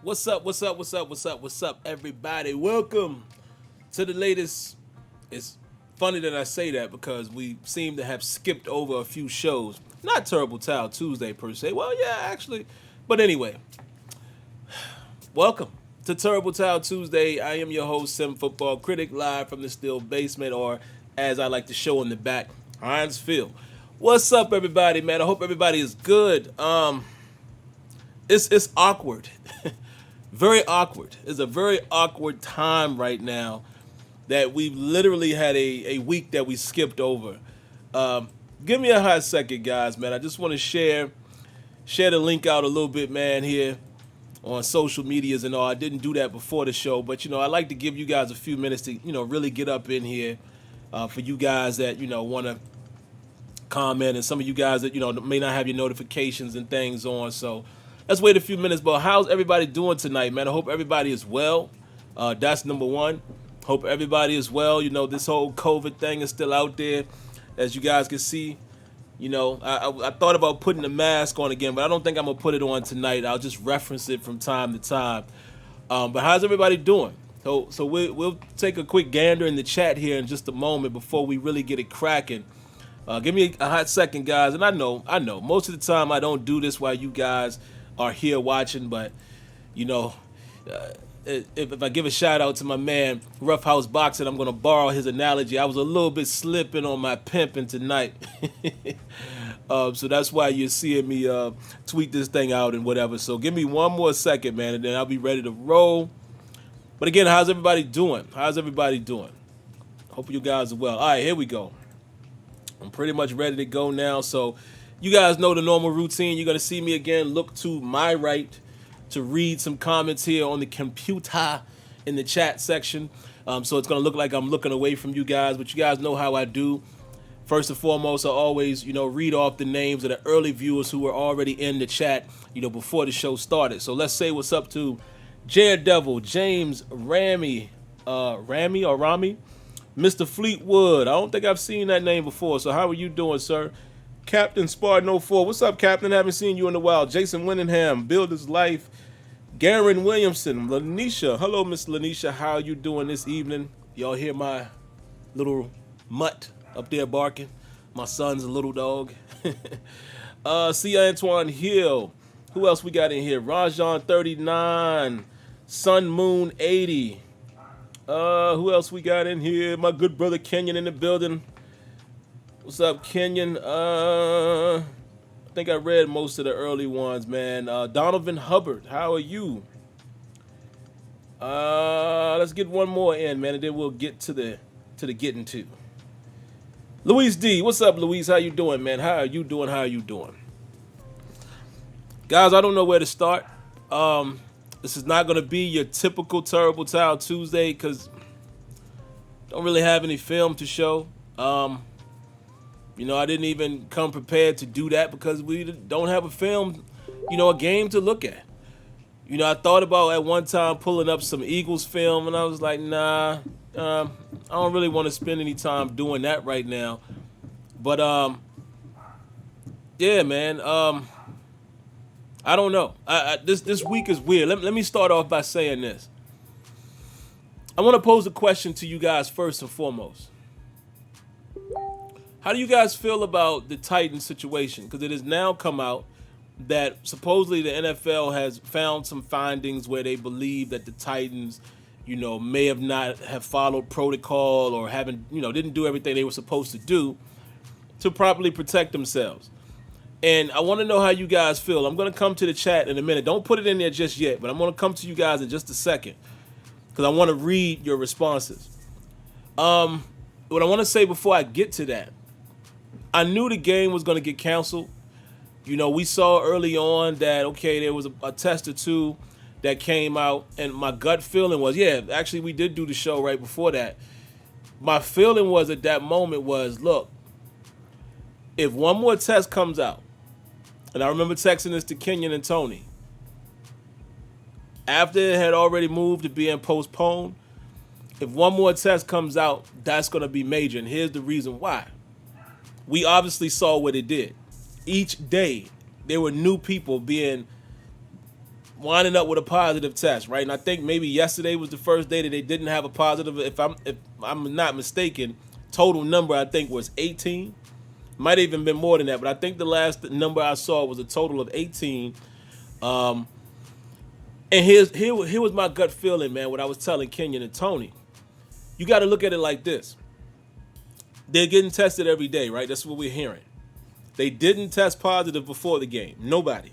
What's up? What's up? What's up? What's up? What's up, everybody? Welcome to the latest. It's funny that I say that because we seem to have skipped over a few shows. Not Terrible Towel Tuesday per se. Well, yeah, actually. But anyway, welcome to Terrible Towel Tuesday. I am your host, SimFBallCritic, live from the Steel Basement, or as I like to show in the back, Hinesville. What's up, everybody, man? I hope everybody is good. It's awkward. Very awkward. It's a very awkward time right now that we've literally had a week that we skipped over. Give me a hot second, guys, man. I just want to share the link out a little bit, man, here on social medias and all. I didn't do that before the show, but I like to give you guys a few minutes to really get up in here for you guys that want to comment, and some of you guys that may not have your notifications and things on. So let's wait a few minutes. But how's everybody doing tonight, man? I hope everybody is well. That's number one. Hope everybody is well. This whole COVID thing is still out there, as you guys can see. I thought about putting the mask on again, but I don't think I'm gonna put it on tonight. I'll just reference it from time to time. But how's everybody doing? So we'll take a quick gander in the chat here in just a moment before we really get it cracking. Give me a hot second, guys. And I know, most of the time I don't do this while you guys are here watching, but if I give a shout out to my man Rough House Boxing, I'm gonna borrow his analogy. I was a little bit slipping on my pimping tonight, so that's why you're seeing me tweet this thing out and whatever. So give me one more second, man, and then I'll be ready to roll. But again, how's everybody doing? Hope you guys are well. All right, here we go. I'm pretty much ready to go now. So you guys know the normal routine. You're going to see me again look to my right to read some comments here on the computer in the chat section. So it's going to look like I'm looking away from you guys, but you guys know how I do. First and foremost, I always, read off the names of the early viewers who were already in the chat, before the show started. So let's say what's up to Jared Devil, James Rami, Mr. Fleetwood. I don't think I've seen that name before. So how are you doing, sir? Captain Spartan 04. What's up, Captain? Haven't seen you in a while. Jason Winningham, Builder's Life, Garen Williamson, Lanisha. Hello, Miss Lanisha. How are you doing this evening? Y'all hear my little mutt up there barking? My son's a little dog. See Antoine Hill. Who else we got in here? Rajan 39, Sun Moon 80. Who else we got in here? My good brother Kenyon in the building. What's up, Kenyon? I think I read most of the early ones, man. Donovan Hubbard, how are you? Let's get one more in, man, and then we'll get to the getting to. Luis D, what's up, Luis? How you doing, man? How are you doing? Guys, I don't know where to start. This is not going to be your typical Terrible Towel Tuesday because I don't really have any film to show. I didn't even come prepared to do that because we don't have a film, a game to look at. I thought about at one time pulling up some Eagles film, and I was like, nah, I don't really want to spend any time doing that right now. But, yeah, man, I don't know. This week is weird. Let me start off by saying this. I want to pose a question to you guys first and foremost. How do you guys feel about the Titans situation? Because it has now come out that supposedly the NFL has found some findings where they believe that the Titans, may have not have followed protocol or didn't do everything they were supposed to do to properly protect themselves. And I want to know how you guys feel. I'm going to come to the chat in a minute. Don't put it in there just yet, but I'm going to come to you guys in just a second because I want to read your responses. What I want to say before I get to that, I knew the game was going to get canceled. We saw early on that, okay, there was a test or two that came out, and my gut feeling was, yeah, actually we did do the show right before that. My feeling was at that moment was, look, if one more test comes out, and I remember texting this to Kenyon and Tony, after it had already moved to being postponed, if one more test comes out, that's going to be major, and here's the reason why. We obviously saw what it did. Each day, there were new people being winding up with a positive test, right? And I think maybe yesterday was the first day that they didn't have a positive. If I'm not mistaken, total number I think was 18. Might have even been more than that, but I think the last number I saw was a total of 18. And here was my gut feeling, man. What I was telling Kenyon and Tony, you got to look at it like this: they're getting tested every day, right? That's what we're hearing. They didn't test positive before the game, nobody.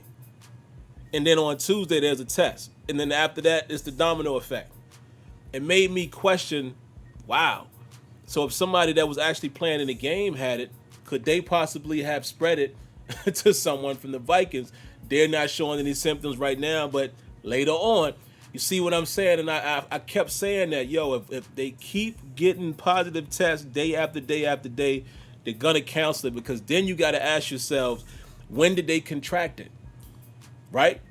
And then on Tuesday there's a test, and then after that it's the domino effect. It made me question, wow. So if somebody that was actually playing in the game had it, could they possibly have spread it to someone from the Vikings? They're not showing any symptoms right now, but later on, you see what I'm saying? And I kept saying that, if they keep getting positive tests day after day after day, they're going to cancel it, because then you got to ask yourselves, when did they contract it? Right?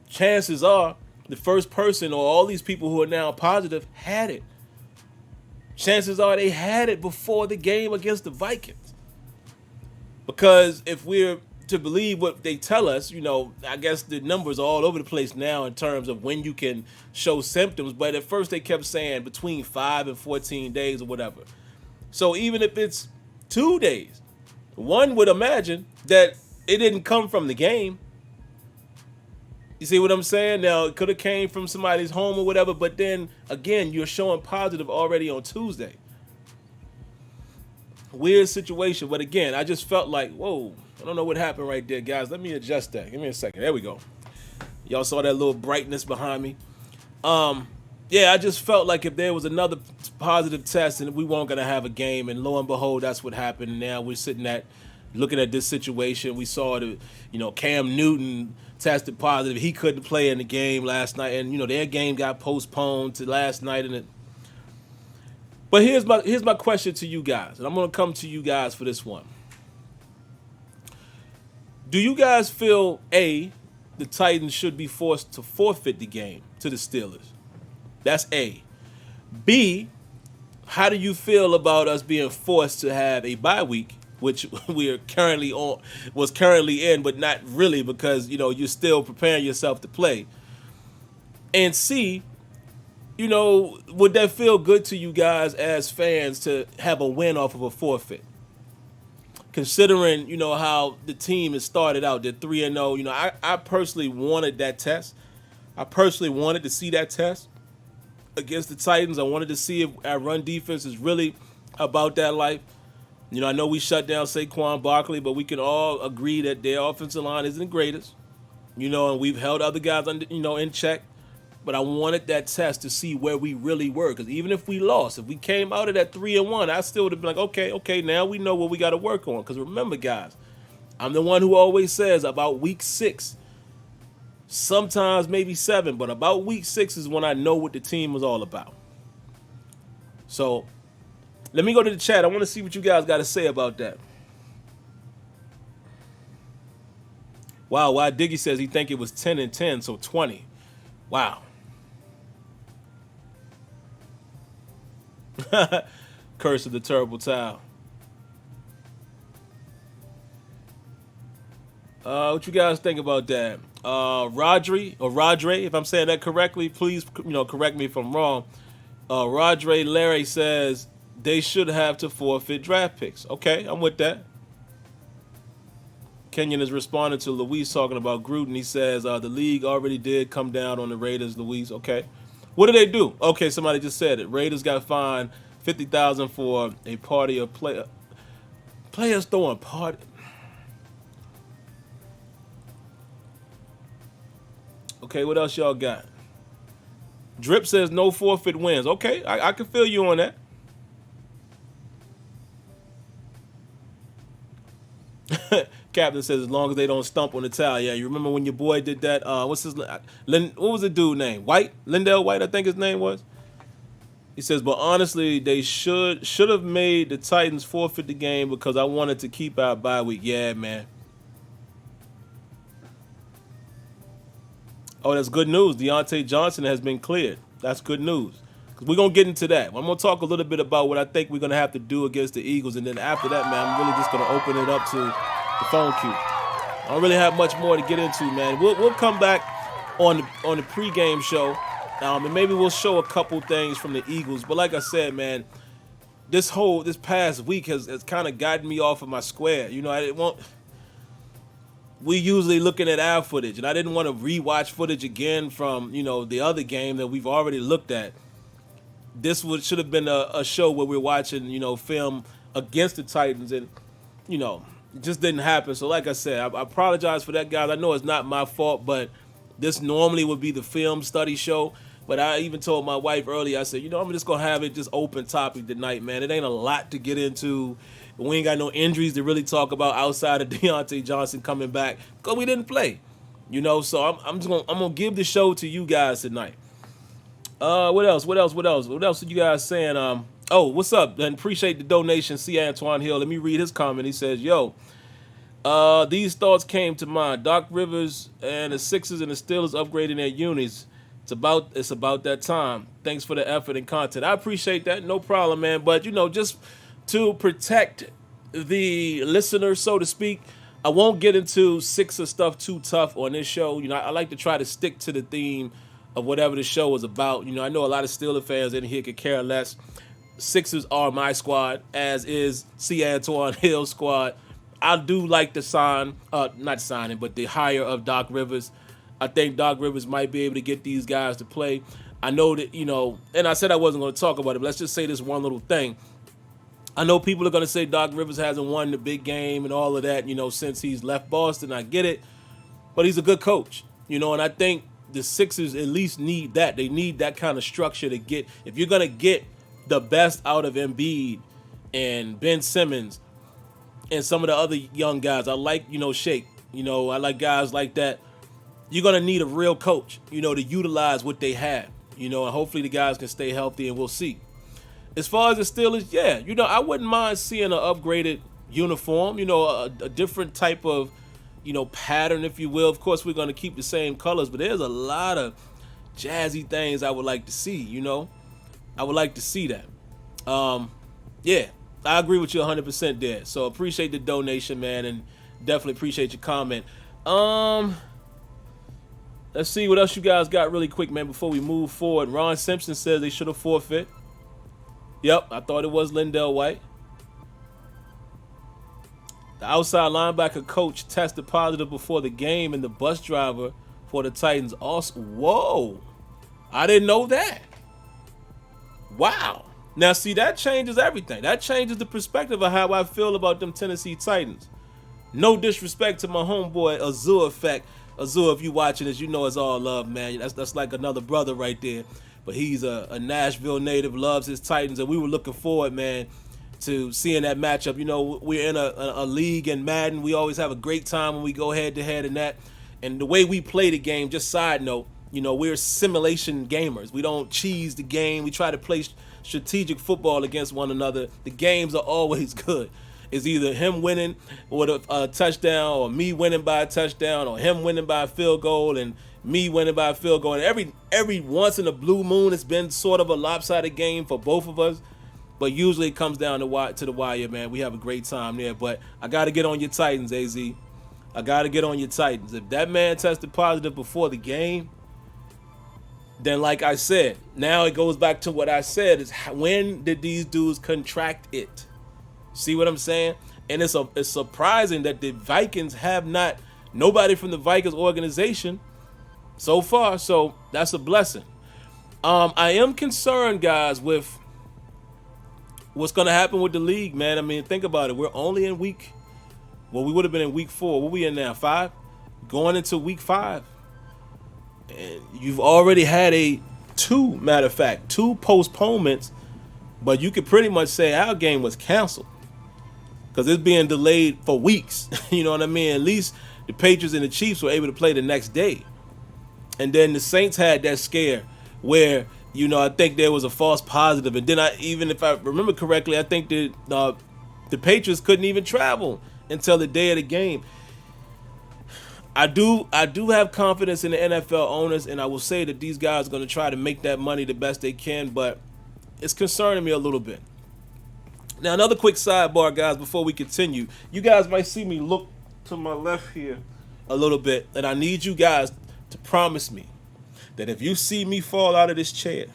Chances are the first person or all these people who are now positive had it. Chances are they had it before the game against the Vikings. Because if we're to believe what they tell us, I guess the numbers are all over the place now in terms of when you can show symptoms. But at first they kept saying between 5 and 14 days or whatever. So even if it's 2 days, one would imagine that it didn't come from the game. You see what I'm saying? Now, it could have came from somebody's home or whatever, but then, again, you're showing positive already on Tuesday. Weird situation, but again, I just felt like, whoa, I don't know what happened right there, guys. Let me adjust that. Give me a second. There we go. Y'all saw that little brightness behind me. I just felt like if there was another positive test and we weren't going to have a game, and lo and behold, that's what happened. And now we're looking at this situation. We saw Cam Newton tested positive. He couldn't play in the game last night, and their game got postponed to last night. But here's my question to you guys, and I'm going to come to you guys for this one. Do you guys feel the Titans should be forced to forfeit the game to the Steelers? That's A. B, how do you feel about us being forced to have a bye week, which we are currently in, but not really, because you're still preparing yourself to play? And C, would that feel good to you guys as fans to have a win off of a forfeit? Considering how the team has started out, they're 3-0. I personally wanted that test. I personally wanted to see that test against the Titans. I wanted to see if our run defense is really about that life. I know we shut down Saquon Barkley, but we can all agree that their offensive line isn't the greatest. And we've held other guys under, in check. But I wanted that test to see where we really were, because even if we lost, if we came out of that 3-1, I still would have been like, okay, now we know what we got to work on. Because remember, guys, I'm the one who always says about week 6, sometimes maybe 7, but about week 6 is when I know what the team was all about. So let me go to the chat. I want to see what you guys got to say about that. Wow, why Diggy says he think it was 10-10, so 20. Wow. Curse of the Terrible Towel. What you guys think about that? Rodre, if I'm saying that correctly, please correct me if I'm wrong. Rodre Larry says they should have to forfeit draft picks. Okay, I'm with that. Kenyon is responding to Luis talking about Gruden. He says the league already did come down on the Raiders, Luis. Okay. What did they do? Okay, somebody just said it. Raiders got fined $50,000 for a party of players throwing party. Okay, what else y'all got? Drip says no forfeit wins. Okay, I can feel you on that. Captain says as long as they don't stump on the towel. Yeah, you remember when your boy did that? What was the dude name? Lindell White, I think his name was. He says, but honestly, they should have made the Titans forfeit the game because I wanted to keep our bye week. Yeah, man. Oh, that's good news. Deontay Johnson has been cleared. That's good news. Because we're going to get into that. I'm going to talk a little bit about what I think we're going to have to do against the Eagles. And then after that, man, I'm really just going to open it up to the phone queue. I don't really have much more to get into, man. We'll come back on the pregame show, and maybe we'll show a couple things from the Eagles. But like I said, man, this past week has kind of gotten me off of my square. You know, I didn't want. We usually looking at our footage, and I didn't want to rewatch footage again from the other game that we've already looked at. This should have been a show where we're watching film against the Titans, and it just didn't happen. So like I said, I apologize for that, guys. I know it's not my fault, but this normally would be the film study show. But I even told my wife earlier, I said, I'm just going to have it just open topic tonight, man. It ain't a lot to get into. We ain't got no injuries to really talk about outside of Deontay Johnson coming back because we didn't play. So I'm gonna give the show to you guys tonight. What else? What are you guys saying? What's up? And appreciate the donation, C. Antoine Hill. Let me read his comment. He says, these thoughts came to mind. Doc Rivers and the Sixers and the Steelers upgrading their unis. It's about that time. Thanks for the effort and content. I appreciate that. No problem, man. But just to protect the listener, so to speak, I won't get into Sixer stuff too tough on this show. I like to try to stick to the theme of whatever the show is about. I know a lot of Steelers fans in here could care less. Sixers are my squad, as is C. Antoine Hill's squad. I do like the the hire of Doc Rivers. I think Doc Rivers might be able to get these guys to play. I know that, and I said I wasn't going to talk about it, but let's just say this one little thing. I know people are going to say Doc Rivers hasn't won the big game and all of that, since he's left Boston. I get it, but he's a good coach, and I think the Sixers at least need that. They need that kind of structure to get, if you're going to get the best out of Embiid and Ben Simmons and some of the other young guys. I like, Shake, I like guys like that. You're going to need a real coach, to utilize what they have, and hopefully the guys can stay healthy and we'll see. As far as the Steelers, I wouldn't mind seeing an upgraded uniform, a different type of, pattern, if you will. Of course, we're going to keep the same colors, but there's a lot of jazzy things I would like to see, I would like to see that. I agree with you 100% there. So appreciate the donation, man, and definitely appreciate your comment. Let's see what else you guys got really quick, man, before we move forward. Ron Simpson says they should have forfeit. Yep, I thought it was Lindell White. The outside linebacker coach tested positive before the game, and the bus driver for the Titans also. Whoa, I didn't know that. Wow. Now, see, that changes everything. That changes the perspective of how I feel about them Tennessee Titans. No disrespect to my homeboy Azul Effect. Azul, if you watching this, it's all love, man. That's like another brother right there. But he's a Nashville native, loves his Titans, and we were looking forward, man, to seeing that matchup. We're in a league in Madden. We always have a great time when we go head-to-head in that. And the way we play the game, just side note, we're simulation gamers. We don't cheese the game. We try to play strategic football against one another. The games are always good. It's either him winning with a touchdown, or me winning by a touchdown, or him winning by a field goal and me winning by a field goal. And every once in a blue moon, it's been sort of a lopsided game for both of us. But usually it comes down to the wire, man. We have a great time there. But I got to get on your Titans, AZ. I got to get on your Titans. If that man tested positive before the game, then like I said, now it goes back to what I said, is when did these dudes contract it? See what I'm saying? And it's surprising that the Vikings have nobody from the Vikings organization so far. So that's a blessing. I am concerned, guys, with what's going to happen with the league, man. I mean, think about it. We're only in we would have been in week 4. What we in now? 5? Going into week 5. And you've already had two postponements, but you could pretty much say our game was canceled because it's being delayed for weeks. You know what I mean? At least the Patriots and the Chiefs were able to play the next day. And then the Saints had that scare where, I think there was a false positive. And then even if I remember correctly, I think the Patriots couldn't even travel until the day of the game. I do have confidence in the NFL owners, and I will say that these guys are going to try to make that money the best they can, but it's concerning me a little bit. Now, another quick sidebar, guys, before we continue. You guys might see me look to my left here a little bit, and I need you guys to promise me that if you see me fall out of this chair,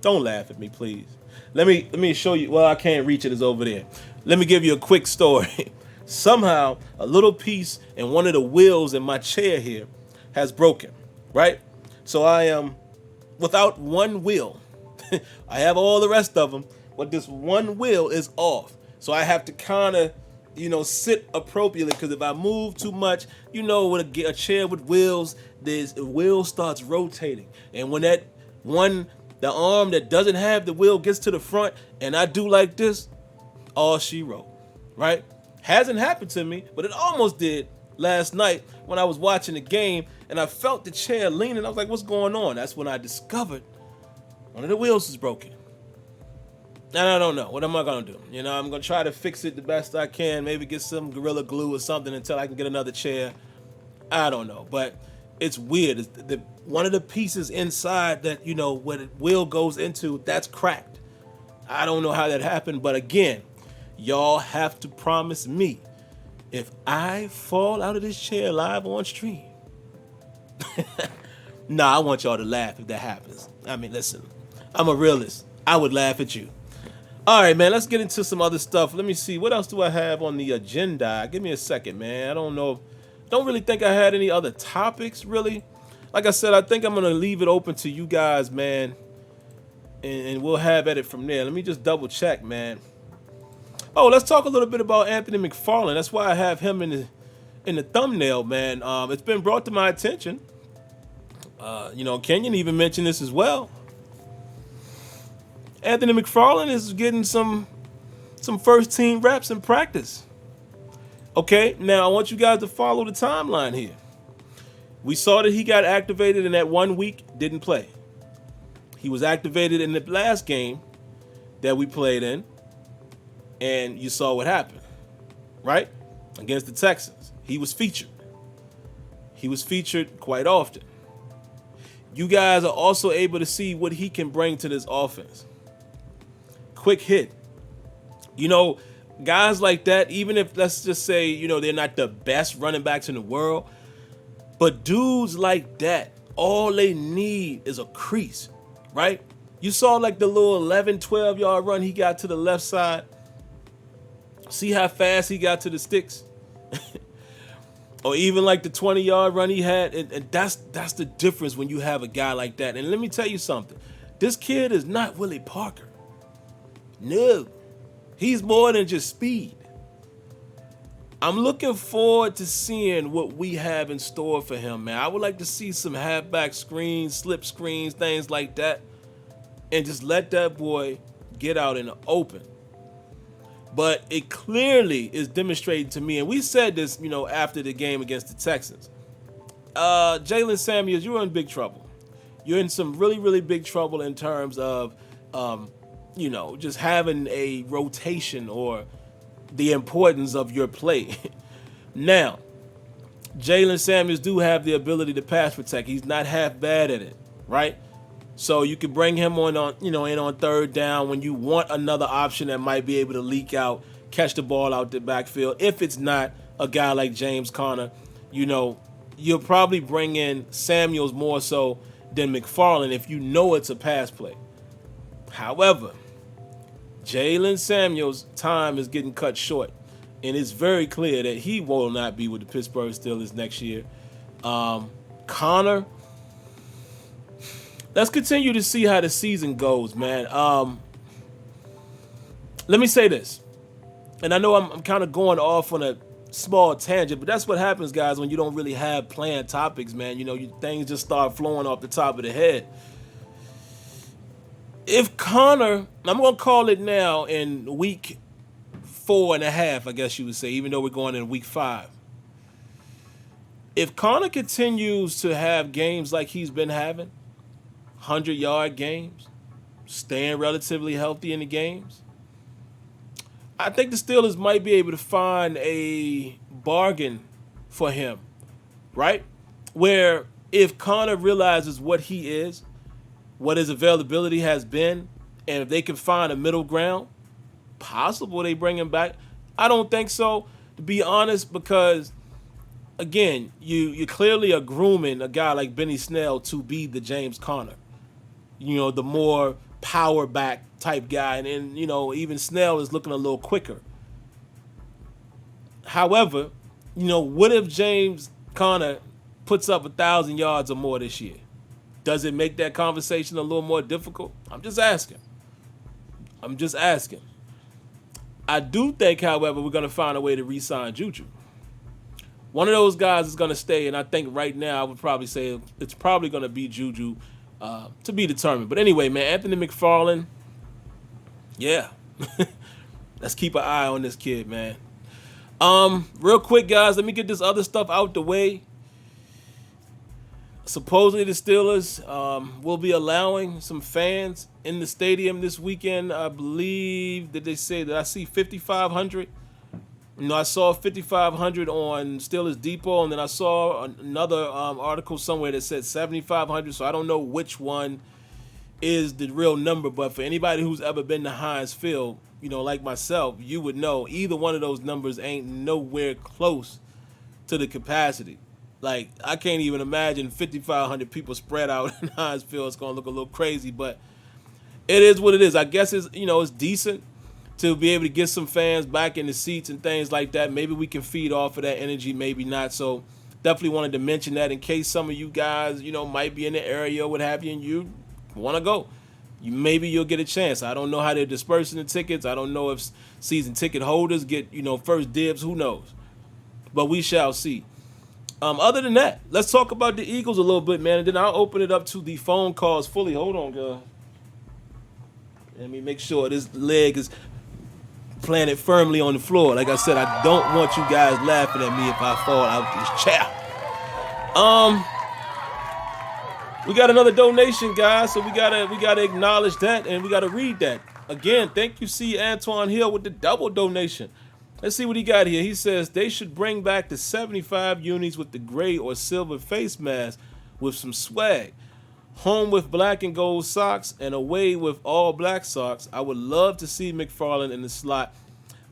don't laugh at me, please. Let me show you. Well, I can't reach it. It's over there. Let me give you a quick story. Somehow, a little piece in one of the wheels in my chair here has broken, right? So I am without one wheel. I have all the rest of them, but this one wheel is off. So I have to kind of, sit appropriately, because if I move too much, with a chair with wheels, the wheel starts rotating. And when the arm that doesn't have the wheel gets to the front and I do like this, all she wrote, right? Hasn't happened to me, but it almost did last night when I was watching the game and I felt the chair leaning. I was like, what's going on? That's when I discovered one of the wheels is broken. And I don't know. What am I going to do? I'm going to try to fix it the best I can, maybe get some Gorilla Glue or something until I can get another chair. I don't know, but it's weird. One of the pieces inside that, where the wheel goes into, that's cracked. I don't know how that happened, but again, y'all have to promise me if I fall out of this chair live on stream. Nah, I want y'all to laugh if that happens. I mean, listen, I'm a realist. I would laugh at you. All right, man, let's get into some other stuff. Let me see. What else do I have on the agenda? Give me a second, man. I don't know. Don't really think I had any other topics, really. Like I said, I think I'm going to leave it open to you guys, man, and we'll have at it from there. Let me just double check, man. Oh, let's talk a little bit about Anthony McFarland. That's why I have him in the thumbnail, man. It's been brought to my attention. Kenyon even mentioned this as well. Anthony McFarland is getting some first team reps in practice. Okay, now I want you guys to follow the timeline here. We saw that he got activated in that 1 week, didn't play. He was activated in the last game that we played in, and you saw what happened, right? Against the Texans. He was featured. He was featured quite often. You guys are also able to see what he can bring to this offense. Quick hit. Guys like that, even if, let's just say, they're not the best running backs in the world, but dudes like that, all they need is a crease, right? You saw like the little 11, 12-yard run he got to the left side. See how fast he got to the sticks? Or even like the 20-yard run he had. And that's the difference when you have a guy like that. And let me tell you something. This kid is not Willie Parker. No. He's more than just speed. I'm looking forward to seeing what we have in store for him, man. I would like to see some halfback screens, slip screens, things like that. And just let that boy get out in the open. But it clearly is demonstrating to me, and we said this, after the game against the Texans. Jalen Samuels, you're in big trouble. You're in some really, really big trouble in terms of, just having a rotation or the importance of your play. Now, Jalen Samuels do have the ability to pass protect. He's not half bad at it, right? So you can bring him in on third down when you want another option that might be able to leak out, catch the ball out the backfield. If it's not a guy like James Conner, you'll probably bring in Samuels more so than McFarland if you know it's a pass play. However, Jalen Samuels' time is getting cut short, and it's very clear that he will not be with the Pittsburgh Steelers next year. Conner, let's continue to see how the season goes, man. Let me say this, and I know I'm kind of going off on a small tangent, but that's what happens, guys, when you don't really have planned topics, man. Things just start flowing off the top of the head. If Conner, I'm going to call it now in week 4.5, I guess you would say, even though we're going in week 5. If Conner continues to have games like he's been having, 100-yard games, staying relatively healthy in the games, I think the Steelers might be able to find a bargain for him, right? Where if Conner realizes what he is, what his availability has been, and if they can find a middle ground, possible they bring him back. I don't think so, to be honest, because again, you clearly are grooming a guy like Benny Snell to be the James Conner. The more power back type guy, and even Snell is looking a little quicker. However, what if James Conner puts up 1,000 yards or more this year? Does it make that conversation a little more difficult? I'm just asking. I do think, however, we're going to find a way to re-sign Juju. One of those guys is going to stay, and I think right now I would probably say it's probably going to be Juju, to be determined. But anyway, man, Anthony McFarland, yeah. Let's keep an eye on this kid, man. Real quick, guys, let me get this other stuff out the way. Supposedly the Steelers will be allowing some fans in the stadium this weekend. I believe that they say that I see 5,500. I saw 5,500 on Steelers Depot, and then I saw another article somewhere that said 7,500. So I don't know which one is the real number, but for anybody who's ever been to Heinz Field, like myself, you would know either one of those numbers ain't nowhere close to the capacity. Like, I can't even imagine 5,500 people spread out in Heinz Field. It's going to look a little crazy, but it is what it is. I guess it's decent to be able to get some fans back in the seats and things like that. Maybe we can feed off of that energy, maybe not. So definitely wanted to mention that in case some of you guys, might be in the area or what have you, and you want to go. Maybe you'll get a chance. I don't know how they're dispersing the tickets. I don't know if season ticket holders get, first dibs. Who knows? But we shall see. Other than that, let's talk about the Eagles a little bit, man, and then I'll open it up to the phone calls fully. Hold on, girl. Let me make sure this leg is planted firmly on the floor. Like I said, I don't want you guys laughing at me if I fall out this chair. We got another donation, guys, so we gotta acknowledge that, and we gotta read that. Again, thank you, C. Antoine Hill, with the double donation. Let's see what he got here. He says they should bring back the 75 unis with the gray or silver face mask with some swag. Home with black and gold socks and away with all black socks. I would love to see McFarland in the slot.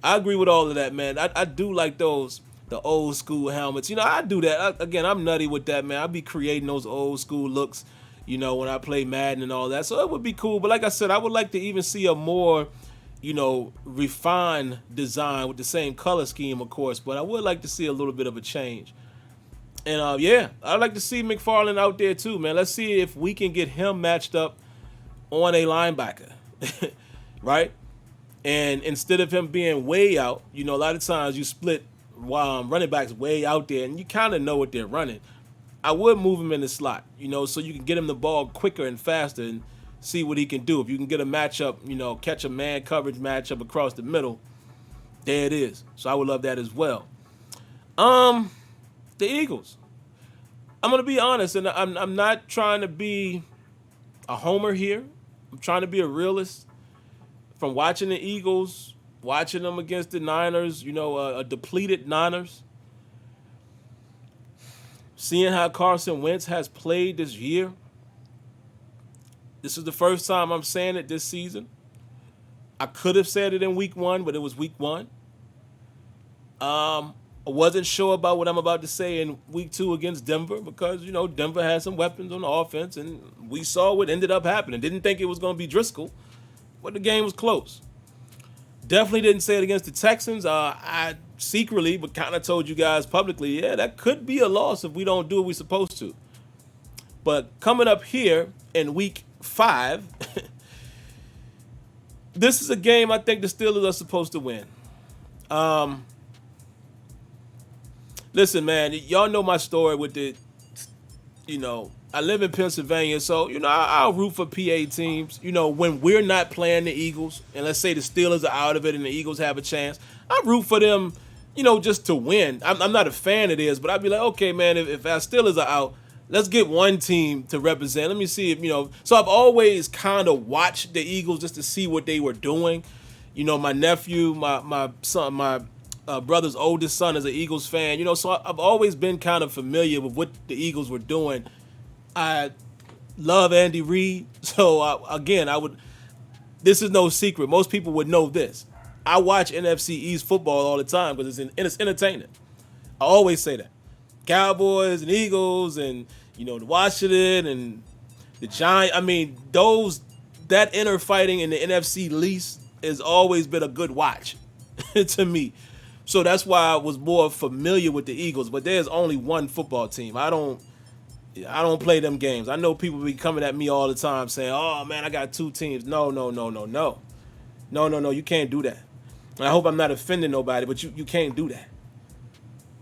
I agree with all of that, man. I do like those, the old school helmets. I do that. Again, I'm nutty with that, man. I be creating those old school looks, when I play Madden and all that. So it would be cool. But like I said, I would like to even see a more refined design with the same color scheme, of course, but I would like to see a little bit of a change. And I'd like to see McFarland out there too, man. Let's see if we can get him matched up on a linebacker, right? And instead of him being way out, a lot of times you split running backs way out there, and you kind of know what they're running. I would move him in the slot, so you can get him the ball quicker and faster and see what he can do. If you can get a matchup, catch a man coverage matchup across the middle, there it is. So I would love that as well. The Eagles. I'm gonna be honest, and I'm not trying to be a homer here. I'm trying to be a realist. From watching the Eagles, watching them against the Niners, a depleted Niners, seeing how Carson Wentz has played this year. This is the first time I'm saying it this season. I could have said it in week 1, but it was week 1. I wasn't sure about what I'm about to say in week 2 against Denver because, Denver had some weapons on the offense, and we saw what ended up happening. Didn't think it was going to be Driscoll, but the game was close. Definitely didn't say it against the Texans. I secretly, but kind of told you guys publicly, that could be a loss if we don't do what we're supposed to. But coming up here in week 5, this is a game I think the Steelers are supposed to win. Listen, man, y'all know my story with the, I live in Pennsylvania, so, I'll root for PA teams. When we're not playing the Eagles, and let's say the Steelers are out of it and the Eagles have a chance, I root for them, just to win. I'm not a fan of theirs, but I'd be like, okay, man, if our Steelers are out, let's get one team to represent. Let me see if, So I've always kind of watched the Eagles just to see what they were doing. My nephew, my son, my brother's oldest son is an Eagles fan. So I've always been kind of familiar with what the Eagles were doing. I love Andy Reid. So, this is no secret. Most people would know this. I watch NFC East football all the time because it's entertaining. I always say that. Cowboys and Eagles and, the Washington and the Giants. I mean, that inner fighting in the NFC least has always been a good watch to me. So that's why I was more familiar with the Eagles. But there's only one football team. I don't play them games. I know people be coming at me all the time saying, "Oh man, I got two teams." No. You can't do that. And I hope I'm not offending nobody, but you can't do that.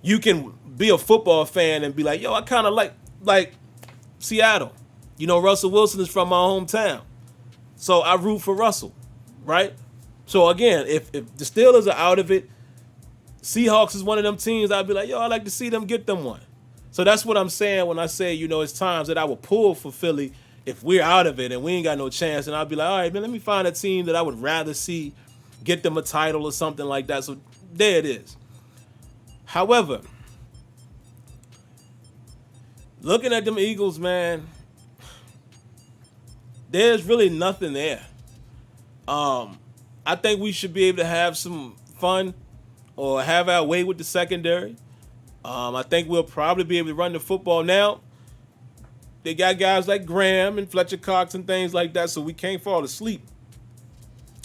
You can be a football fan and be like, "Yo, I kind of like Seattle." Russell Wilson is from my hometown, so I root for Russell, right? So again, if the Steelers are out of it, Seahawks is one of them teams, I'd be like, "Yo, I'd like to see them get them one." So that's what I'm saying when I say, it's times that I would pull for Philly if we're out of it and we ain't got no chance. And I'll be like, all right, man, let me find a team that I would rather see get them a title or something like that. So there it is. However, looking at them Eagles, man, there's really nothing there. I think we should be able to have some fun or have our way with the secondary. I think we'll probably be able to run the football now. They got guys like Graham and Fletcher Cox and things like that, so we can't fall asleep.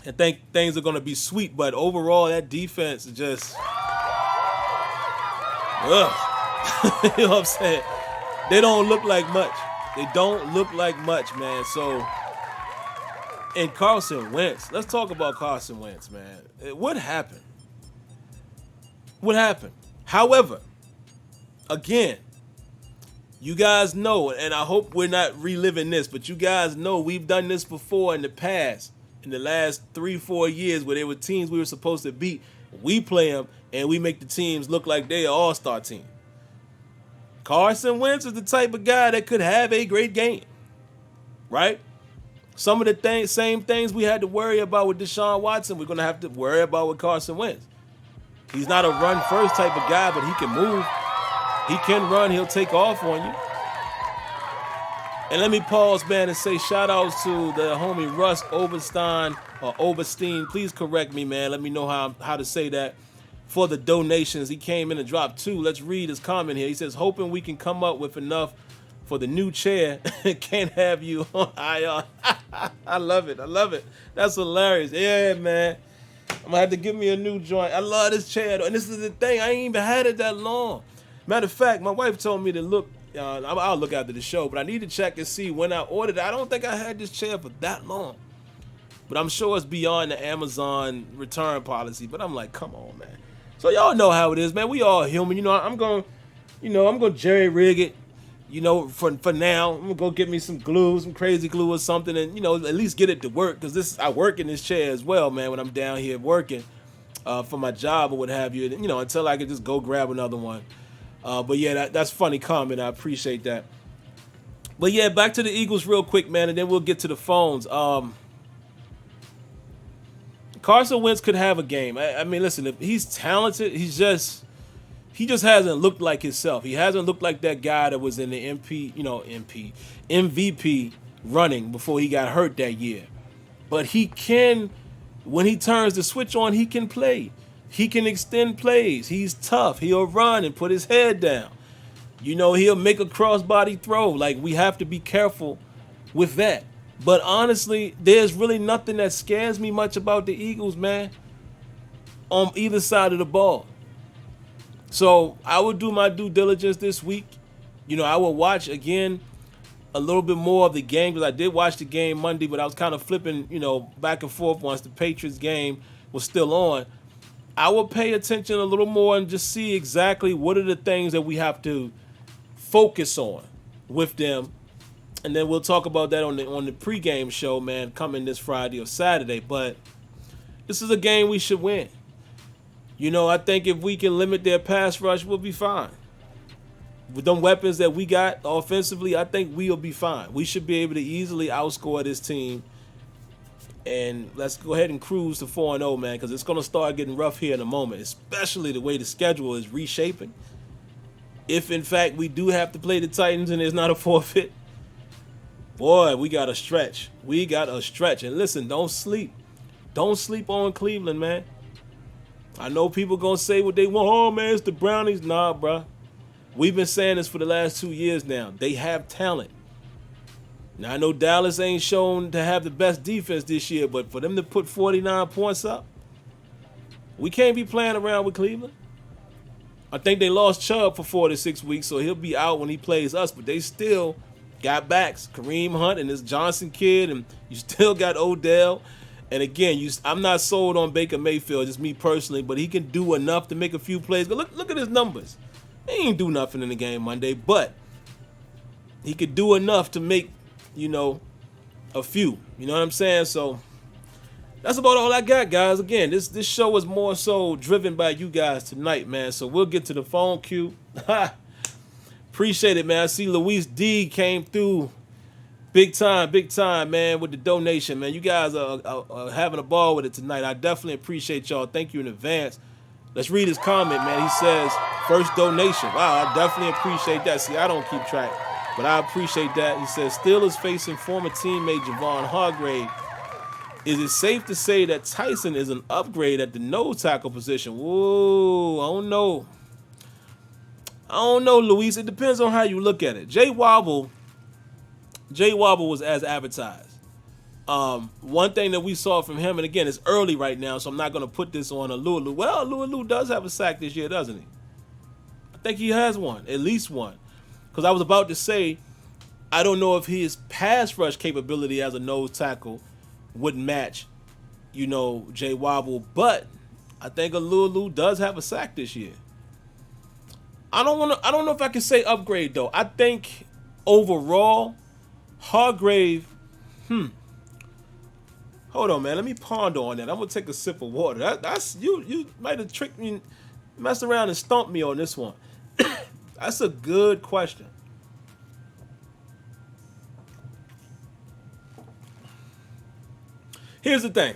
I think things are going to be sweet, but overall, that defense is just... ugh. You know what I'm saying? They don't look like much. They don't look like much, man. So, and Carson Wentz. Let's talk about Carson Wentz, man. What happened? What happened? However, again, you guys know, and I hope we're not reliving this, but you guys know we've done this before in the past, in the last 3-4 years where there were teams we were supposed to beat. We play them, and we make the teams look like they're an all-star team. Carson Wentz is the type of guy that could have a great game, right? Some of the same things we had to worry about with Deshaun Watson, we're going to have to worry about with Carson Wentz. He's not a run-first type of guy, but he can move. He can run. He'll take off on you. And let me pause, man, and say shout-outs to the homie Russ Oberstein, or Oberstein. Please correct me, man. Let me know how to say that. For the donations, he came in and dropped 2. Let's read his comment here. He says, hoping we can come up with enough for the new chair. Can't have you on IR. I love it. I love it. That's hilarious. Yeah, man. I'm going to have to give me a new joint. I love this chair, though. And this is the thing. I ain't even had it that long. Matter of fact, my wife told me to look. I'll look after the show, but I need to check and see when I ordered it. I don't think I had this chair for that long. But I'm sure it's beyond the Amazon return policy. But I'm like, come on, man. So y'all know how it is, man. We all human. I'm going to jerry rig it. For now, I'm going to go get me some glue, some crazy glue or something, and, at least get it to work. Because I work in this chair as well, man, when I'm down here working for my job or what have you, until I can just go grab another one. But yeah, that's funny comment. I appreciate that. But yeah, back to the Eagles real quick, man, and then we'll get to the phones. Carson Wentz could have a game. I mean, listen, if he's talented, he just hasn't looked like himself. He hasn't looked like that guy that was in the MVP running before he got hurt that year. But he can, when he turns the switch on, he can play. He can extend plays. He's tough. He'll run and put his head down. He'll make a crossbody throw. Like, we have to be careful with that. But honestly, there's really nothing that scares me much about the Eagles, man, on either side of the ball. So I will do my due diligence this week. I will watch, again, a little bit more of the game, because I did watch the game Monday, but I was kind of flipping, back and forth once the Patriots game was still on. I will pay attention a little more and just see exactly what are the things that we have to focus on with them. And then we'll talk about that on the pregame show, man, coming this Friday or Saturday. But this is a game we should win. I think if we can limit their pass rush, we'll be fine. With them weapons that we got offensively, I think we'll be fine. We should be able to easily outscore this team. And let's go ahead and cruise to 4-0, man, because it's going to start getting rough here in a moment, especially the way the schedule is reshaping. If, in fact, we do have to play the Titans and there's not a forfeit, boy, we got a stretch. We got a stretch. And listen, don't sleep. Don't sleep on Cleveland, man. I know people going to say what they want. Oh, man, it's the Brownies. Nah, bruh. We've been saying this for the last 2 years now. They have talent. Now, I know Dallas ain't shown to have the best defense this year, but for them to put 49 points up, we can't be playing around with Cleveland. I think they lost Chubb for 4 to 6 weeks, so he'll be out when he plays us, but they still got backs. Kareem Hunt and this Johnson kid, and you still got Odell. And again, I'm not sold on Baker Mayfield, just me personally, but he can do enough to make a few plays. But look at his numbers. He ain't do nothing in the game Monday, but he could do enough to make, a few. You know what I'm saying? So that's about all I got, guys. Again, this show is more so driven by you guys tonight, man. So we'll get to the phone queue. Appreciate it, man. I see Luis D came through big time, man, with the donation, man. You guys are having a ball with it tonight. I definitely appreciate y'all. Thank you in advance. Let's read his comment, man. He says, first donation. Wow, I definitely appreciate that. See, I don't keep track, but I appreciate that. He says, Steelers facing former teammate Javon Hargrave. Is it safe to say that Tyson is an upgrade at the nose tackle position? Whoa, I don't know, Luis. It depends on how you look at it. Jay Wobble was as advertised. One thing that we saw from him, and again, it's early right now, so I'm not going to put this on Alulu. Well, Alulu does have a sack this year, doesn't he? I think he has one, at least one. Because I was about to say, I don't know if his pass rush capability as a nose tackle wouldn't match, Jay Wobble, but I think Alulu does have a sack this year. I don't know if I can say upgrade though. I think overall, Hargrave, hold on, man. Let me ponder on that. I'm gonna take a sip of water. That's you might have tricked me, messed around and stumped me on this one. That's a good question. Here's the thing.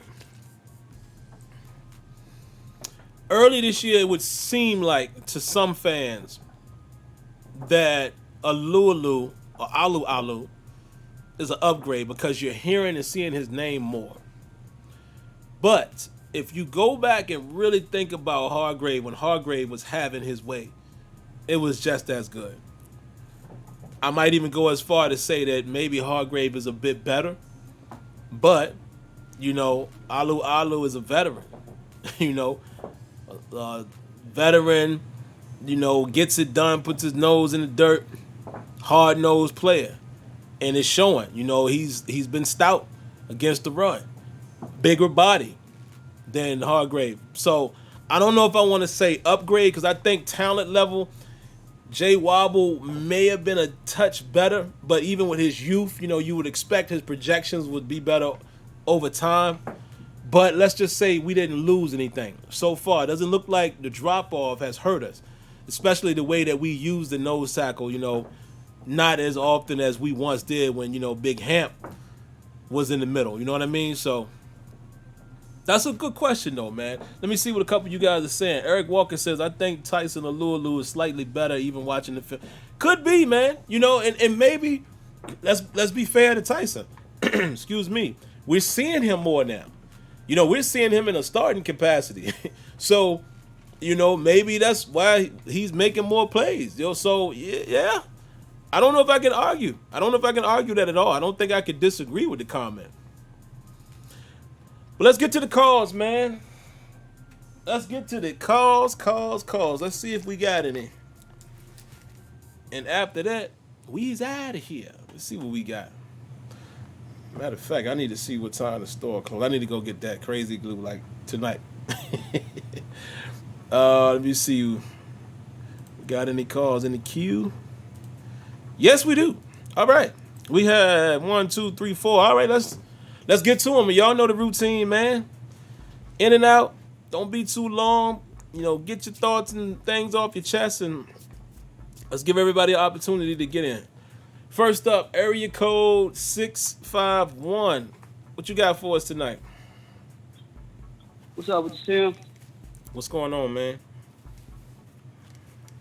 Early this year, it would seem like to some fans that Alulu or Alu is an upgrade because you're hearing and seeing his name more. But if you go back and really think about Hargrave, when Hargrave was having his way, it was just as good. I might even go as far to say that maybe Hargrave is a bit better, but Alu is a veteran. Veteran, gets it done, puts his nose in the dirt, hard-nosed player. And it's showing. He's been stout against the run. Bigger body than Hargrave. So I don't know if I want to say upgrade because I think talent level, Jay Wobble may have been a touch better, but even with his youth, you would expect his projections would be better over time. But let's just say we didn't lose anything so far. It doesn't look like the drop-off has hurt us, especially the way that we use the nose tackle, not as often as we once did when, Big Hamp was in the middle. You know what I mean? So that's a good question, though, man. Let me see what a couple of you guys are saying. Eric Walker says, I think Tyson Alulu is slightly better even watching the film. Could be, man. And maybe, let's be fair to Tyson. Excuse me. We're seeing him more now. We're seeing him in a starting capacity. So, maybe that's why he's making more plays. So, yeah. I don't know if I can argue. I don't know if I can argue that at all. I don't think I could disagree with the comment. But let's get to the calls, man. Let's get to the calls. Let's see if we got any. And after that, we's out of here. Let's see what we got. Matter of fact, I need to see what time the store closed. I need to go get that crazy glue like tonight. Let me see. We got any calls in the queue? Yes, we do. All right. We had 1, 2, 3, 4. All right, let's get to them. Y'all know the routine, man. In and out. Don't be too long. Get your thoughts and things off your chest, and let's give everybody an opportunity to get in. First up, area code 651. What you got for us tonight? What's up with you, Sim? What's going on, man?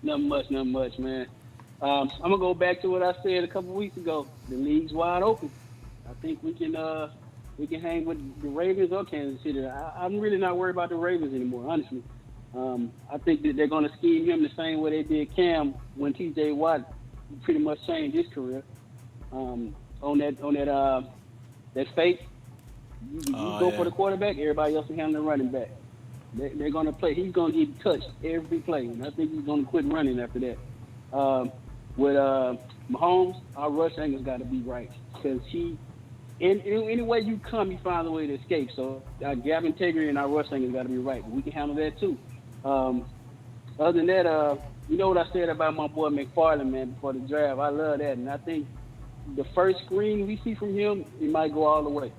Nothing much, man. I'm gonna go back to what I said a couple weeks ago. The league's wide open. I think we can hang with the Ravens or Kansas City. I'm really not worried about the Ravens anymore, honestly. I think that they're going to scheme him the same way they did Cam when T.J. Watt pretty much changed his career. On that fake, you go for the quarterback, everybody else will handle the running back. They're going to play. He's going to get touched every play, and I think he's going to quit running after that. With Mahomes, our rush angle's got to be right because any way you come, he finds a way to escape. So our gap integrity and our rush angle's got to be right. But we can handle that too. Other than that, you know what I said about my boy McFarland, man, before the draft. I love that, and I think the first screen we see from him, it might go all the way.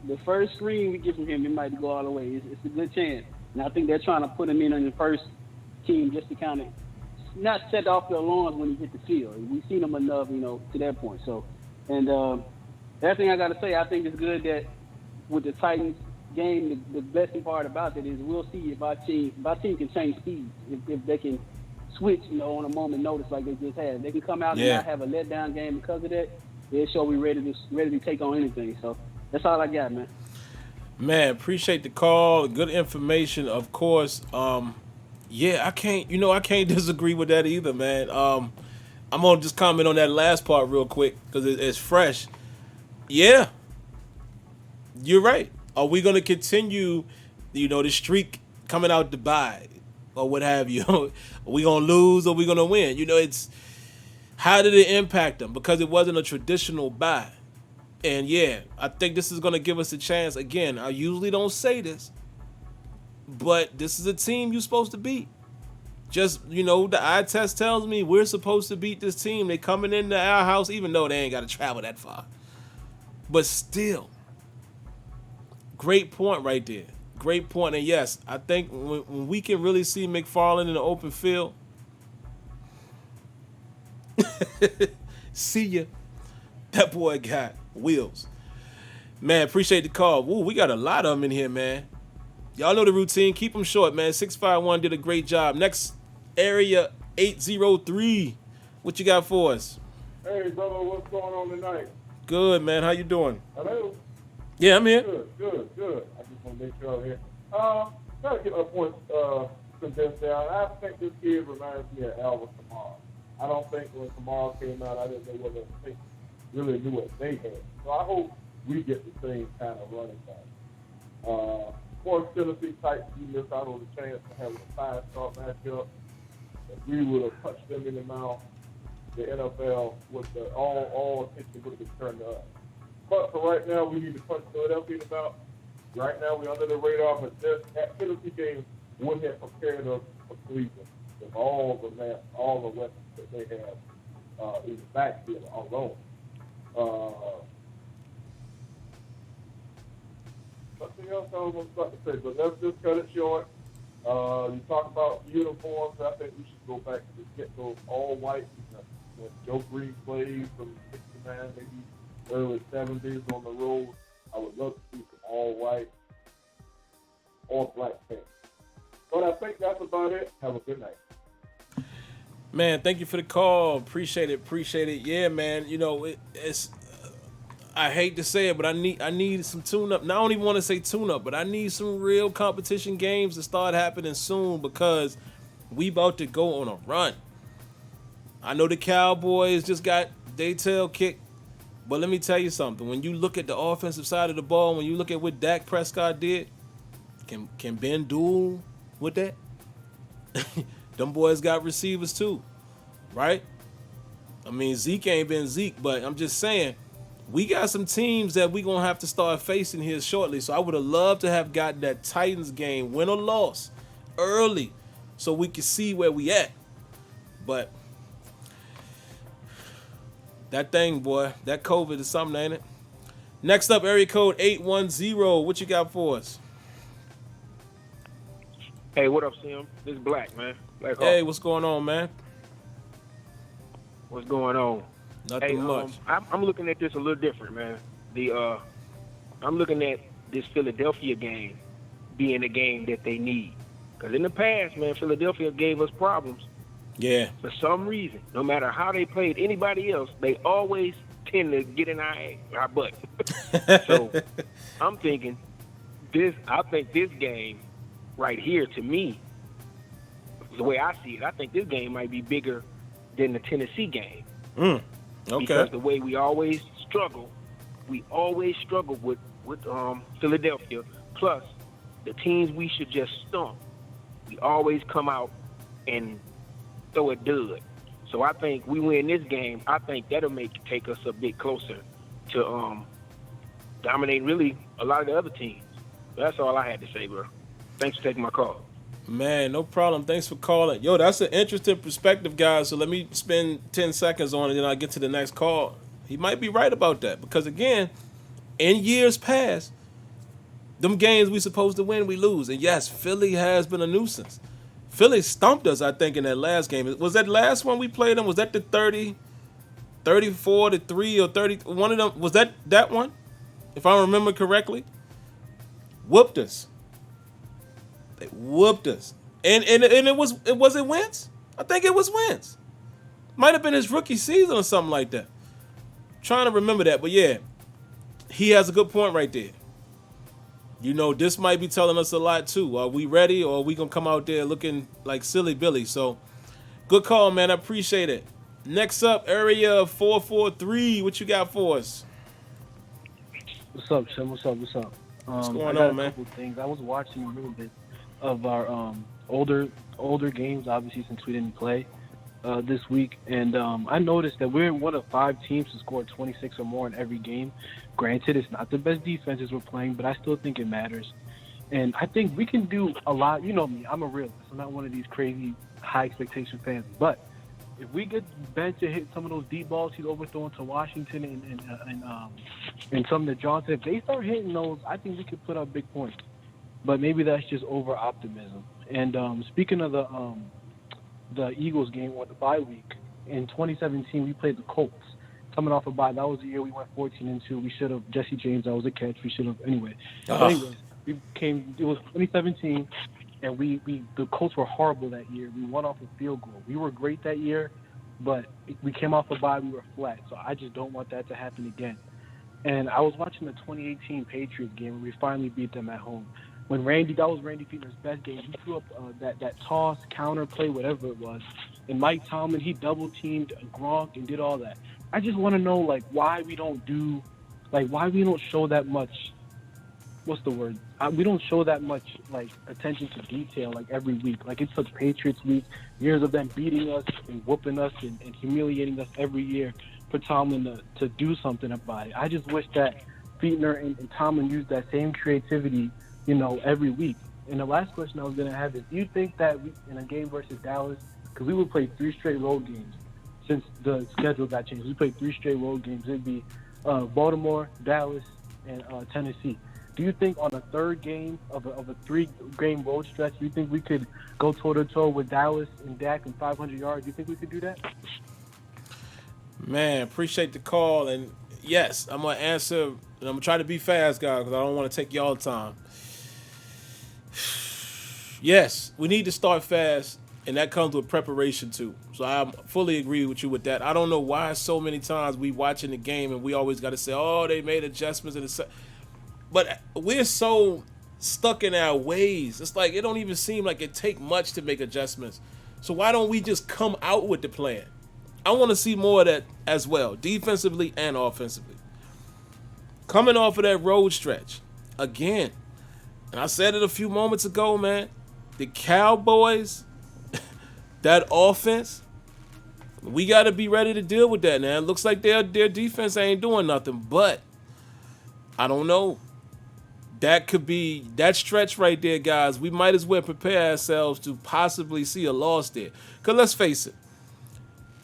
The first screen we get from him, it might go all the way. It's a good chance. And I think they're trying to put him in on the first team just to kind of not set off the alarms when he hit the field. We've seen him enough, to that point. So, and that thing I got to say, I think it's good that with the Titans game, the blessing part about it is we'll see if our team can change speeds, if they can switch, on a moment notice like they just had. If they can come out and not have a letdown game because of that, they'll show we ready to take on anything. So that's all I got, man. Man, appreciate the call. Good information, of course. I can't disagree with that either, man. I'm gonna just comment on that last part real quick because it's fresh. Yeah, you're right. Are we gonna continue, the streak coming out to bye or what have you? Are we gonna lose or we gonna win? It's how did it impact them because it wasn't a traditional bye. And yeah, I think this is going to give us a chance. Again, I usually don't say this, but this is a team you're supposed to beat. Just, the eye test tells me we're supposed to beat this team. They coming into our house, even though they ain't got to travel that far. But still, great point right there. Great point. And yes, I think when we can really see McFarland in the open field, see ya. That boy got wheels. Man, appreciate the call. Woo, we got a lot of them in here, man. Y'all know the routine. Keep them short, man. 651 did a great job. Next, area 803. What you got for us? Hey, brother, what's going on tonight? Good, man. How you doing? Hello? Yeah, I'm here. Good. I just want to make sure I'm here. Try to get my point condensed down. I think this kid reminds me of Alvin Kamara. I don't think when Kamara came out, I didn't know whether they really knew what they had. So I hope we get the same kind of running back. Of course, Tennessee Titans, we missed out on the chance to have a five-star matchup. If we would have punched them in the mouth, the NFL would all attention would have been turned to us. But for right now, we need to punch Philadelphia in the mouth. Right now, we're under the radar, but that Tennessee game would have prepared us for Cleveland with all the weapons that they have in the backfield alone. Something else I was about to say, but let's just cut it short. You talk about uniforms. I think we should go back to get those all white. When Joe Green played from '69, maybe early '70s on the road, I would love to see some all white or black pants. But I think that's about it. Have a good night. Man, thank you for the call. Appreciate it. Yeah, man. It's I hate to say it, but I need some tune-up. Now, I don't even want to say tune-up, but I need some real competition games to start happening soon because we about to go on a run. I know the Cowboys just got their tail kicked, but let me tell you something. When you look at the offensive side of the ball, when you look at what Dak Prescott did, can Ben duel with that? Them boys got receivers too, right? I mean, Zeke ain't been Zeke, but I'm just saying, we got some teams that we going to have to start facing here shortly. So I would have loved to have gotten that Titans game, win or loss, early so we can see where we at. But that thing, boy, that COVID is something, ain't it? Next up, area code 810. What you got for us? Hey, what up, Sim? This is Black, man. Black Hawk. Hey, what's going on, man? What's going on? Nothing much. I'm looking at this a little different, man. I'm looking at this Philadelphia game being a game that they need. Because in the past, man, Philadelphia gave us problems. Yeah. For some reason, no matter how they played anybody else, they always tend to get in our butt. So I'm thinking I think this game right here, to me, the way I see it, I think this game might be bigger than the Tennessee game. Okay. Because the way we always struggle with Philadelphia. Plus, the teams we should just stomp, we always come out and throw a dud. So I think we win this game. I think that'll take us a bit closer to dominate really a lot of the other teams. That's all I had to say, bro. Thanks for taking my call. Man, no problem. Thanks for calling. Yo, that's an interesting perspective, guys. So let me spend 10 seconds on it, and then I'll get to the next call. He might be right about that. Because, again, in years past, them games we supposed to win, we lose. And, yes, Philly has been a nuisance. Philly stumped us, I think, in that last game. Was that last one we played them? Was that the 34-3 or 30? One of them. Was that one? If I remember correctly. Whooped us. They whooped us. And it was Wentz? I think it was Wentz. Might have been his rookie season or something like that. Trying to remember that. But, yeah, he has a good point right there. You know, this might be telling us a lot, too. Are we ready, or are we going to come out there looking like silly Billy? So, good call, man. I appreciate it. Next up, area 443. What you got for us? What's up, Shem? What's up? What's going I got on, man? a couple things. I was watching a little bit of our older games, obviously, since we didn't play this week. And I noticed that we're one of 5 teams to score 26 or more in every game. Granted, it's not the best defenses we're playing, but I still think it matters. And I think we can do a lot. You know me, I'm a realist. I'm not one of these crazy high expectation fans. But if we get Ben to hit some of those deep balls he's overthrowing to Washington and some to Johnson, if they start hitting those, I think we could put up big points. But maybe that's just over optimism. And speaking of the Eagles game or the bye week, in 2017 we played the Colts. Coming off a bye, that was the year we went 14-2. We should have Jesse James. That was a catch. We should have anyway. Anyways, it was 2017, and the Colts were horrible that year. We won off a field goal. We were great that year, but we came off a bye. We were flat. So I just don't want that to happen again. And I was watching the 2018 Patriots game where we finally beat them at home. When that was Randy Fichtner's best game. He threw up that toss, counter play, whatever it was. And Mike Tomlin, he double-teamed Gronk and did all that. I just want to know, why we don't show that much, what's the word? We don't show that much, attention to detail, every week. It's such Patriots week, years of them beating us and whooping us and humiliating us every year for Tomlin to do something about it. I just wish that Fichtner and Tomlin used that same creativity, every week. And the last question I was going to have is, do you think that in a game versus Dallas, because we would play 3 straight road games, since the schedule got changed. We played 3 straight road games. It'd be Baltimore, Dallas, and Tennessee. Do you think on a third game of a 3-game road stretch, do you think we could go toe-to-toe with Dallas and Dak and 500 yards? Do you think we could do that? Man, appreciate the call. And, yes, I'm going to answer, and I'm going to try to be fast, guys, because I don't want to take y'all time. Yes, we need to start fast. And that comes with preparation, too. So I fully agree with you with that. I don't know why so many times we watching the game and we always got to say, oh, they made adjustments. But we're so stuck in our ways. It's like it don't even seem like it take much to make adjustments. So why don't we just come out with the plan? I want to see more of that as well, defensively and offensively. Coming off of that road stretch, again, and I said it a few moments ago, man, the Cowboys... that offense, we got to be ready to deal with that now. It looks like their defense ain't doing nothing, but I don't know. That could be that stretch right there, guys. We might as well prepare ourselves to possibly see a loss there. Because let's face it,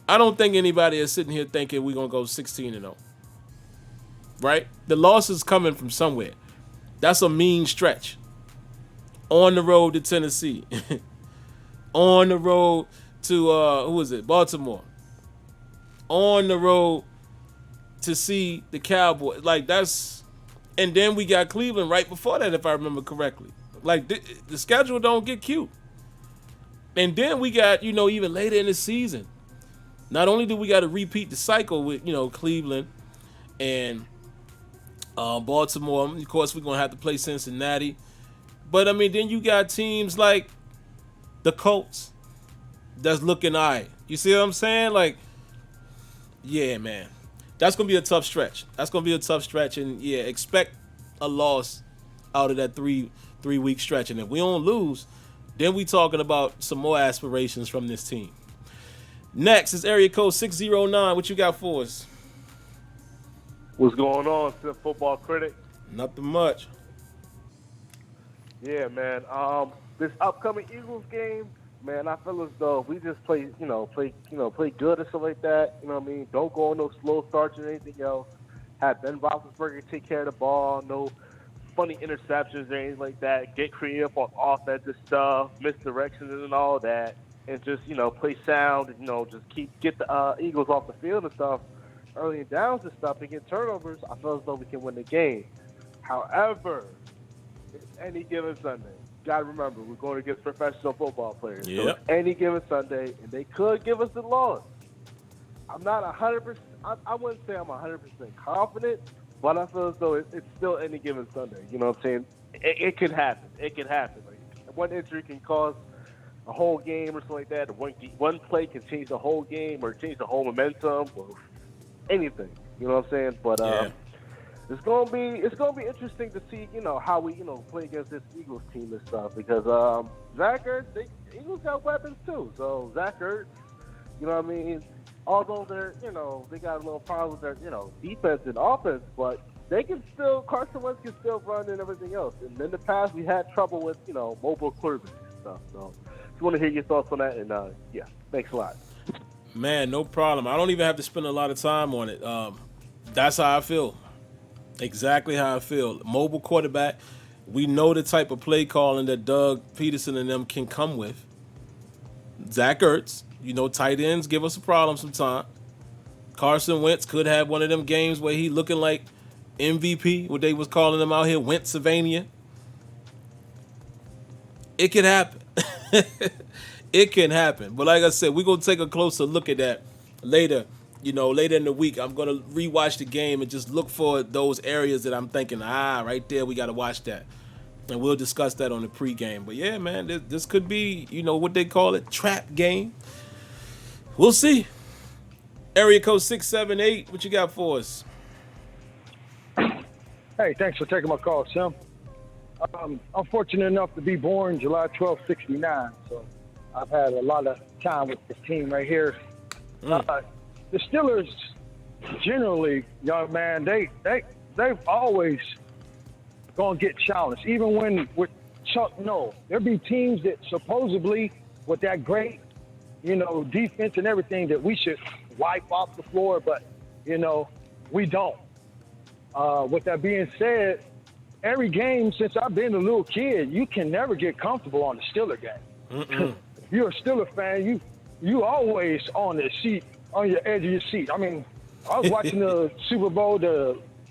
I don't think anybody is sitting here thinking we're going to go 16-0. Right? The loss is coming from somewhere. That's a mean stretch. On the road to Tennessee. On the road to, Baltimore. On the road to see the Cowboys. And then we got Cleveland right before that, if I remember correctly. The schedule don't get cute. And then we got, even later in the season, not only do we got to repeat the cycle with, Cleveland and Baltimore. Of course, we're going to have to play Cincinnati. But, then you got teams like the Colts, that's looking all right. You see what I'm saying? Like, yeah, man. That's going to be a tough stretch. And, yeah, expect a loss out of that three-week stretch. And if we don't lose, then we talking about some more aspirations from this team. Next is area code 609. What you got for us? What's going on, SimFBallCritic? Nothing much. Yeah, man. This upcoming Eagles game, man, I feel as though if we just play good and stuff like that. You know what I mean? Don't go on no slow starts or anything else. Have Ben Roethlisberger take care of the ball. No funny interceptions or anything like that. Get creative on offensive stuff, misdirections and all that, and just play sound. And, just get the Eagles off the field and stuff early and downs and stuff and get turnovers. I feel as though we can win the game. However, it's any given Sunday. Got to remember, we're going against professional football players. Yep. So it's any given Sunday, and they could give us the loss. I'm not 100%. I wouldn't say I'm 100% confident, but I feel as though it's still any given Sunday. You know what I'm saying? It could happen. It could happen. Like, one injury can cause a whole game or something like that. One play can change the whole game or change the whole momentum or anything. You know what I'm saying? But Yeah. it's gonna be interesting to see, how we, play against this Eagles team and stuff because Zach Ertz, Eagles got weapons too. So Zach Ertz, you know what I mean? Although they're, they got a little problem with their, defense and offense, but Carson Wentz can still run and everything else. And in the past, we had trouble with, mobile quarterbacks and stuff. So just want to hear your thoughts on that. And yeah, thanks a lot. Man, no problem. I don't even have to spend a lot of time on it. That's how I feel. Exactly how I feel. Mobile quarterback. We know the type of play calling that Doug Peterson and them can come with. Zach Ertz. Tight ends give us a problem sometime. Carson Wentz could have one of them games where he looking like MVP, what they was calling him out here, Wentzylvania. It can happen. It can happen. But like I said, we're going to take a closer look at that later. Later in the week, I'm going to rewatch the game and just look for those areas that I'm thinking, right there, we got to watch that. And we'll discuss that on the pregame. But yeah, man, this could be, what they call it, trap game. We'll see. Area code 678, what you got for us? Hey, thanks for taking my call, Sim. I'm fortunate enough to be born July 12, 69, so I've had a lot of time with the team right here. The Steelers, generally, young man, they've always gonna get challenged, even when with Chuck Noll. There'll be teams that supposedly, with that great, defense and everything, that we should wipe off the floor, but, we don't. With that being said, every game since I've been a little kid, you can never get comfortable on the Steeler game. If you're a Steeler fan, you always on the seat, on your edge of your seat. I mean, I was watching the Super Bowl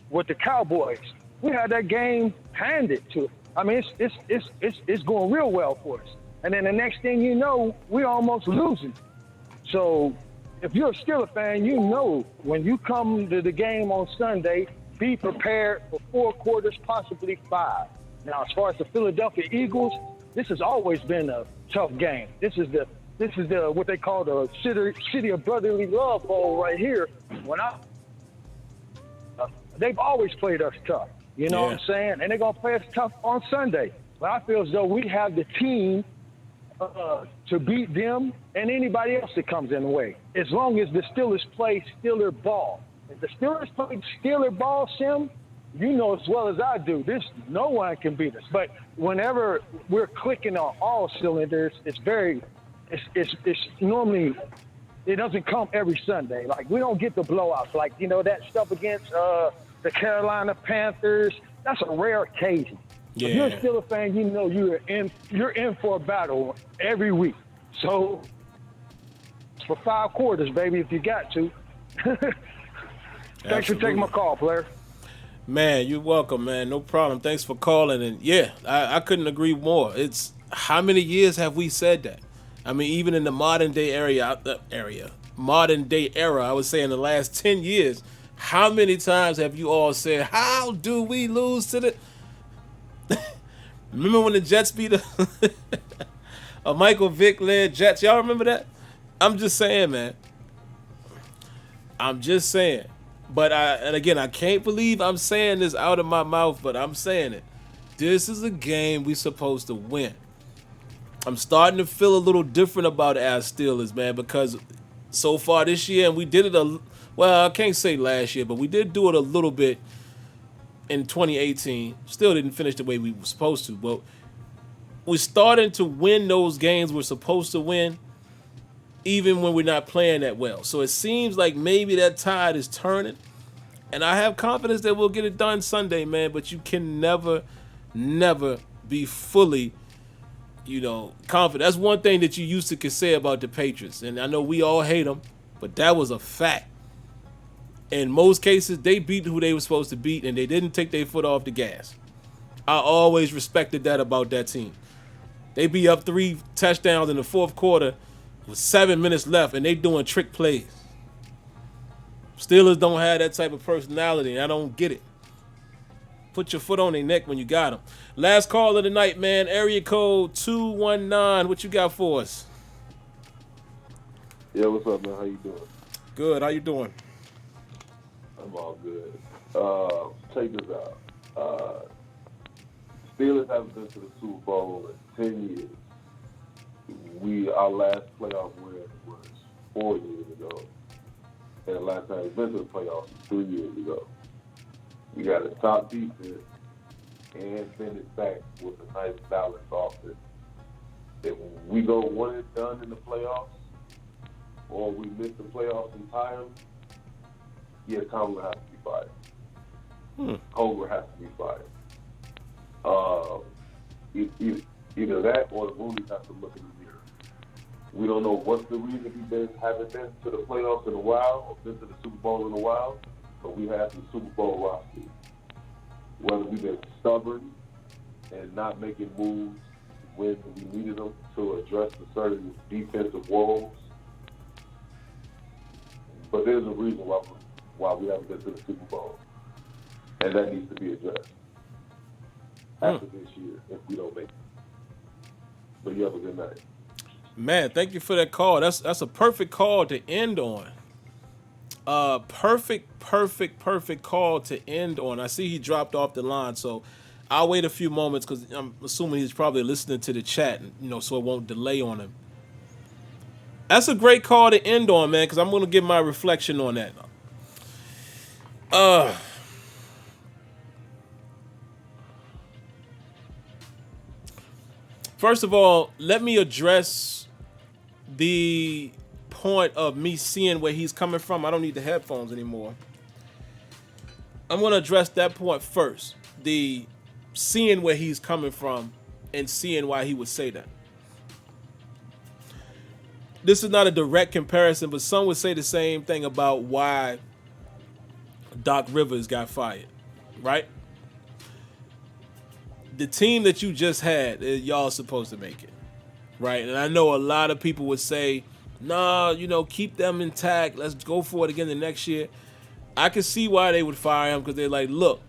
with the Cowboys. We had that game handed to us. I mean, it's going real well for us. And then the next thing you know, we're almost losing. So if you're a Steeler fan, when you come to the game on Sunday, be prepared for 4 quarters, possibly 5. Now, as far as the Philadelphia Eagles, this has always been a tough game. This is the what they call the City of Brotherly Love Bowl right here. They've always played us tough. You know what I'm saying? And they're gonna play us tough on Sunday. But I feel as though we have the team to beat them and anybody else that comes in the way, as long as the Steelers play Steeler ball. If the Steelers play Steeler ball, Sim, you know as well as I do, no one can beat us. But whenever we're clicking on all cylinders, it's normally, it doesn't come every Sunday. Like, we don't get the blowouts. Like, that stuff against the Carolina Panthers, that's a rare occasion. Yeah. If you're a Steelers fan, you're in for a battle every week. So for 5 quarters, baby, if you got to. Thanks for taking my call, player. Man, you're welcome, man. No problem. Thanks for calling. And yeah, I couldn't agree more. It's how many years have we said that? I mean, even in the modern day era, I would say in the last 10 years, how many times have you all said, how do we lose to the... Remember when the Jets beat a Michael Vick led Jets? Y'all remember that? I'm just saying, man. I'm just saying. But again, I can't believe I'm saying this out of my mouth, but I'm saying it. This is a game we supposed to win. I'm starting to feel a little different about our Steelers, man, because so far this year, and we did it well, I can't say last year, but we did do it a little bit in 2018. Still didn't finish the way we were supposed to, but we're starting to win those games we're supposed to win, even when we're not playing that well. So it seems like maybe that tide is turning, and I have confidence that we'll get it done Sunday, man, but you can never be fully, confident. That's one thing that you used to say about the Patriots, and I know we all hate them, but that was a fact. In most cases, they beat who they were supposed to beat, and they didn't take their foot off the gas. I always respected that about that team. They be up 3 touchdowns in the fourth quarter with 7 minutes left, and they doing trick plays. Steelers don't have that type of personality, and I don't get it. Put your foot on their neck when you got them. Last call of the night, man. Area code 219. What you got for us? Yeah, what's up, man? How you doing? Good. How you doing? I'm all good. Check this out. Steelers haven't been to the Super Bowl in 10 years. Our last playoff win was 4 years ago. And the last time we've been to the playoffs was 3 years ago. We got a top defense and finish back with a nice balanced offense. If we go one and done in the playoffs, or we miss the playoffs entirely, yeah, Tomlin has to be fired. Holger has to be fired. Either that or the Rooney have to look in the mirror. We don't know what's the reason haven't been to the playoffs in a while or been to the Super Bowl in a while, but we have the Super Bowl roster. Whether we've been stubborn and not making moves when we needed them to address the certain defensive woes, but there's a reason why we haven't been to the Super Bowl, and that needs to be addressed after this year if we don't make it. But you have a good night. Man, thank you for that call. That's a perfect call to end on. Perfect call to end on. I see he dropped off the line, so I'll wait a few moments because I'm assuming he's probably listening to the chat, so it won't delay on him. That's a great call to end on, man, because I'm going to give my reflection on that. First of all, let me address the point of me seeing where he's coming from. I don't need the headphones anymore. I'm going to address that point first. The seeing where he's coming from and seeing why he would say that. This is not a direct comparison, but some would say the same thing about why Doc Rivers got fired, right? The team that you just had, y'all supposed to make it, right? And I know a lot of people would say, nah, keep them intact. Let's go for it again the next year. I can see why they would fire him because they're like, look,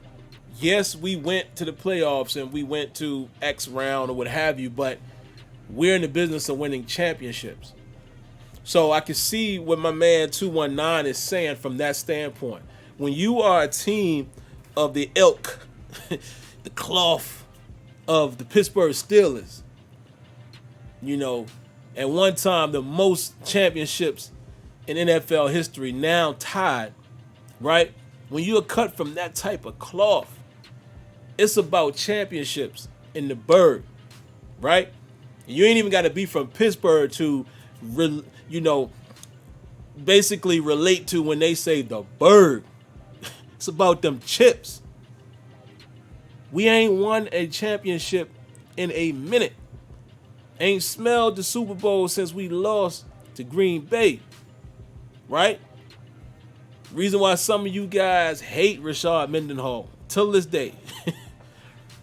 yes, we went to the playoffs and we went to X round or what have you, but we're in the business of winning championships. So I can see what my man 219 is saying from that standpoint. When you are a team of the ilk, the cloth of the Pittsburgh Steelers, at one time the most championships in NFL history, now tied, right? When you're cut from that type of cloth, it's about championships in the bird, right? You ain't even got to be from Pittsburgh to basically relate to when they say the bird. It's about them chips. We ain't won a championship in a minute. Ain't smelled the Super Bowl since we lost to Green Bay. Right? Reason why some of you guys hate Rashad Mendenhall till this day.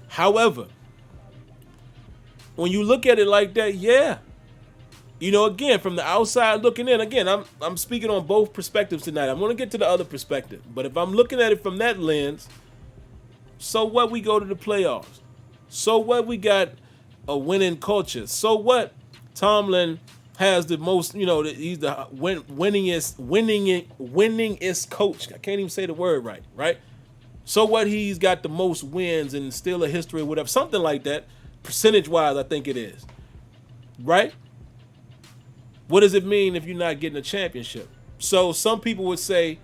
However, when you look at it like that, yeah. Again, from the outside looking in, again, I'm speaking on both perspectives tonight. I'm going to get to the other perspective. But if I'm looking at it from that lens, so what we go to the playoffs? So what we got a winning culture? So what Tomlin has the most, he's the winningest coach. I can't even say the word right? So what? He's got the most wins in Steeler history, or whatever, something like that, percentage-wise, I think it is, right? What does it mean if you're not getting a championship? So some people would say,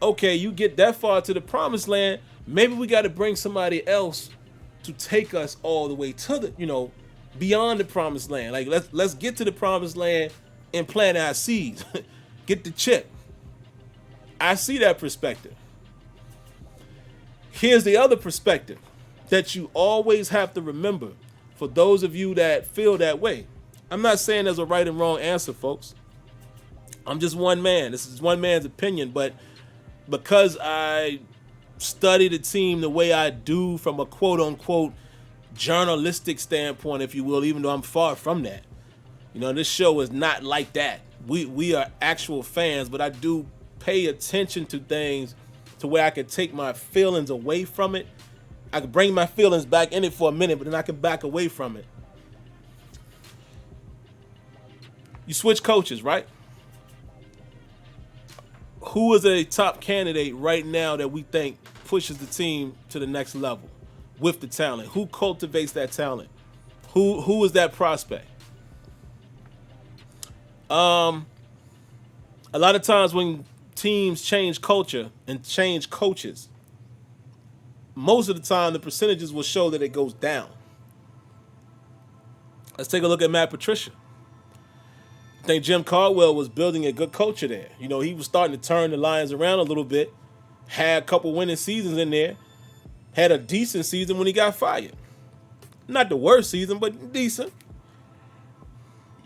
okay, you get that far to the promised land, maybe we got to bring somebody else to take us all the way to the, beyond the promised land. Like let's get to the promised land and plant our seeds. Get the chip. I see that perspective. Here's the other perspective that you always have to remember for those of you that feel that way. I'm not saying there's a right and wrong answer, folks. I'm just one man. This is one man's opinion, but because I study the team the way I do from a quote-unquote journalistic standpoint, if you will, even though I'm far from that. This show is not like that. We are actual fans, but I do pay attention to things to where I can take my feelings away from it. I can bring my feelings back in it for a minute, but then I can back away from it. You switch coaches, right? Who is a top candidate right now that we think pushes the team to the next level with the talent? Who cultivates that talent? Who is that prospect? A lot of times when teams change culture and change coaches, most of the time the percentages will show that it goes down. Let's take a look at Matt Patricia. I think Jim Caldwell was building a good culture there. He was starting to turn the Lions around a little bit, had a couple winning seasons in there, had a decent season when he got fired. Not the worst season, but decent.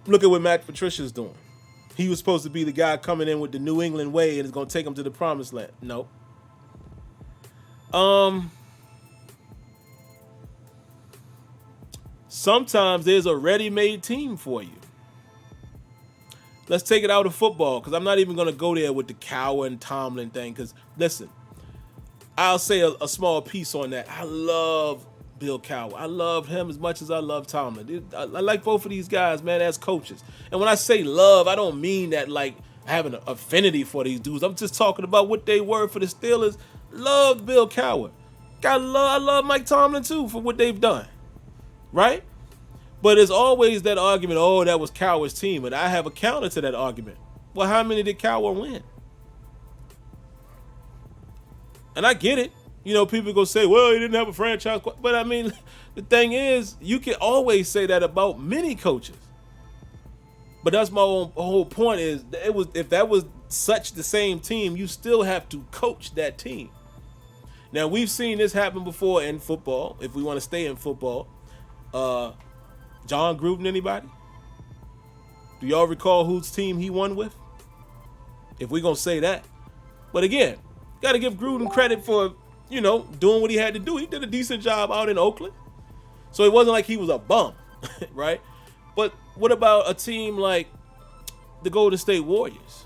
Look at what Matt Patricia's doing. He was supposed to be the guy coming in with the New England way and is going to take him to the promised land. No. Sometimes there's a ready-made team for you. Let's take it out of football, because I'm not even going to go there with the Cowher and Tomlin thing, because, listen, I'll say a small piece on that. I love Bill Cowher. I love him as much as I love Tomlin. I like both of these guys, man, as coaches. And when I say love, I don't mean that like I have an affinity for these dudes. I'm just talking about what they were for the Steelers. Loved Bill Cowher. I love Mike Tomlin, too, for what they've done. Right? But there's always that argument, oh, that was Cowher's team. And I have a counter to that argument. Well, how many did Cowher win? And I get it. People go say, well, he didn't have a franchise. But, I mean, the thing is, you can always say that about many coaches. But that's my whole point is, if that was such the same team, you still have to coach that team. Now, we've seen this happen before in football, if we want to stay in football. John Gruden, anybody? Do y'all recall whose team he won with? If we're going to say that. But again, got to give Gruden credit for, doing what he had to do. He did a decent job out in Oakland. So it wasn't like he was a bum, right? But what about a team like the Golden State Warriors,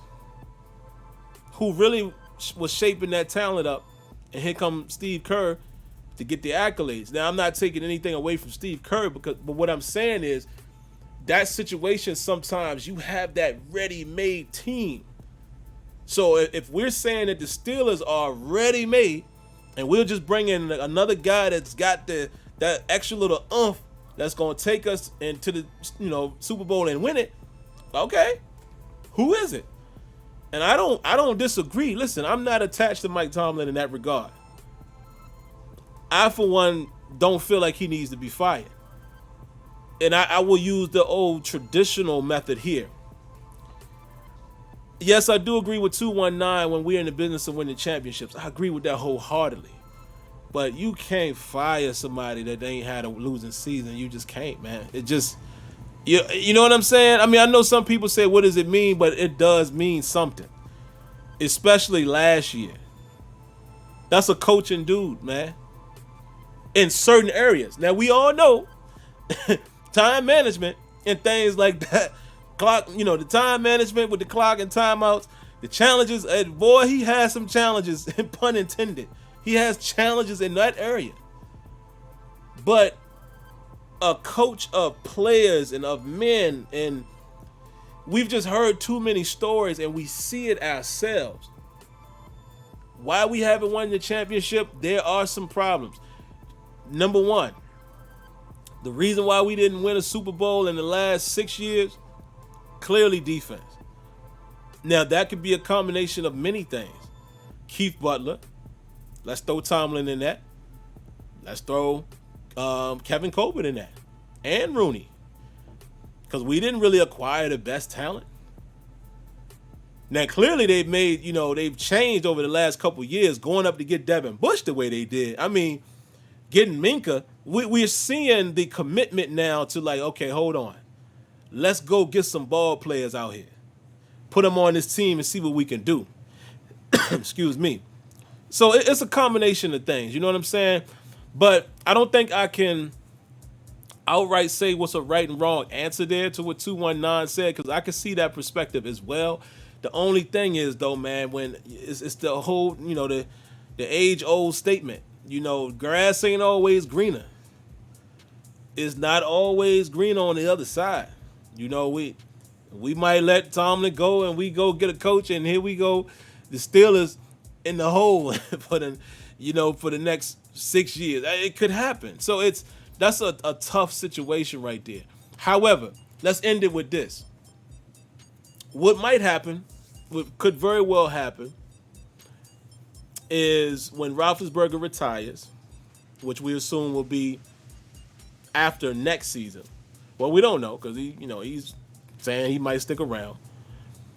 who really was shaping that talent up, and here comes Steve Kerr to get the accolades. Now, I'm not taking anything away from Steve Kerr, but what I'm saying is that situation, sometimes you have that ready-made team. So if we're saying that the Steelers are ready-made, and we'll just bring in another guy that's got that extra little oomph that's going to take us into the Super Bowl and win it, okay, who is it? And I don't disagree. Listen, I'm not attached to Mike Tomlin in that regard. I, for one, don't feel like he needs to be fired. And I will use the old traditional method here. Yes, I do agree with 219 when we're in the business of winning championships. I agree with that wholeheartedly. But you can't fire somebody that ain't had a losing season. You just can't, man. It just, you know what I'm saying? I mean, I know some people say, what does it mean? But it does mean something. Especially last year. That's a coaching dude, man. In certain areas. Now, we all know time management and things like that. Clock, the time management with the clock and timeouts, the challenges. And boy, he has some challenges, pun intended. He has challenges in that area. But a coach of players and of men, and we've just heard too many stories and we see it ourselves. Why we haven't won the championship, there are some problems. Number one, the reason why we didn't win a Super Bowl in the last 6 years, clearly defense. Now, that could be a combination of many things. Keith Butler. Let's throw Tomlin in that. Let's throw Kevin Colbert in that. And Rooney. Because we didn't really acquire the best talent. Now, clearly they've changed over the last couple years going up to get Devin Bush the way they did. I mean, getting Minka, we're seeing the commitment now to like, okay, hold on. Let's go get some ball players out here. Put them on this team and see what we can do. Excuse me. So it's a combination of things, you know what I'm saying? But I don't think I can outright say what's a right and wrong answer there to what 219 said, because I can see that perspective as well. The only thing is, though, man, when it's the whole, the age-old statement, grass ain't always greener. It's not always green on the other side. We might let Tomlin go and we go get a coach, and here we go, the Steelers in the hole for the next 6 years. It could happen. So that's a tough situation right there. However, let's end it with this. What might happen, what could very well happen, is when Roethlisberger retires, which we assume will be after next season. Well, we don't know because he's saying he might stick around.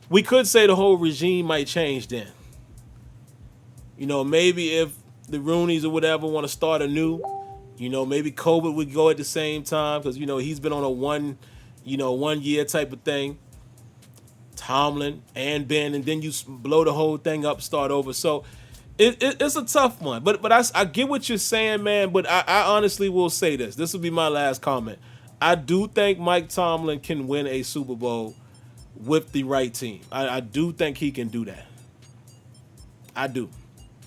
We could say the whole regime might change then. Maybe if the Rooneys or whatever want to start anew, maybe Colbert would go at the same time because, he's been on a 1 year type of thing. Tomlin and Ben, and then you blow the whole thing up, start over. So it's a tough one. But I get what you're saying, man. But I honestly will say this. This will be my last comment. I do think Mike Tomlin can win a Super Bowl with the right team. I do think he can do that. I do.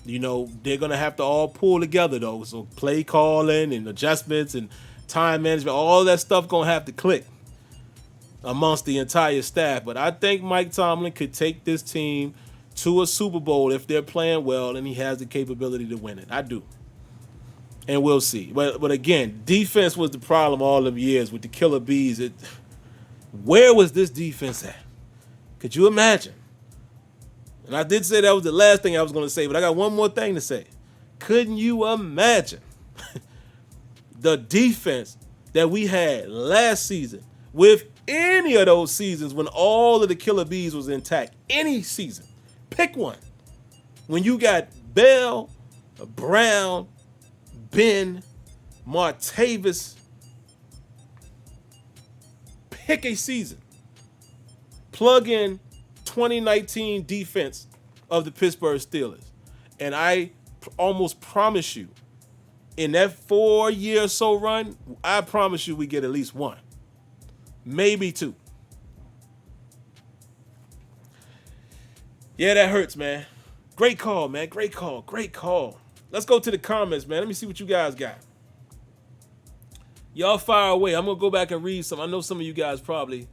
They're going to have to all pull together, though. So play calling and adjustments and time management, all that stuff going to have to click amongst the entire staff. But I think Mike Tomlin could take this team to a Super Bowl if they're playing well and he has the capability to win it. I do. And we'll see. But again, defense was the problem all them years with the killer bees. Where was this defense at? Could you imagine? And I did say that was the last thing I was going to say, but I got one more thing to say. Couldn't you imagine the defense that we had last season with any of those seasons when all of the killer bees was intact? Any season. Pick one. When you got Bell, Brown, Ben, Martavis. Pick a season. Plug in 2019 defense of the Pittsburgh Steelers. And I almost promise you, in that 4 year or so run, I promise you we get at least one. Maybe two. Yeah, that hurts, man. Great call, man. Great call. Great call. Let's go to the comments, man. Let me see what you guys got. Y'all fire away. I'm going to go back and read some. I know some of you guys probably,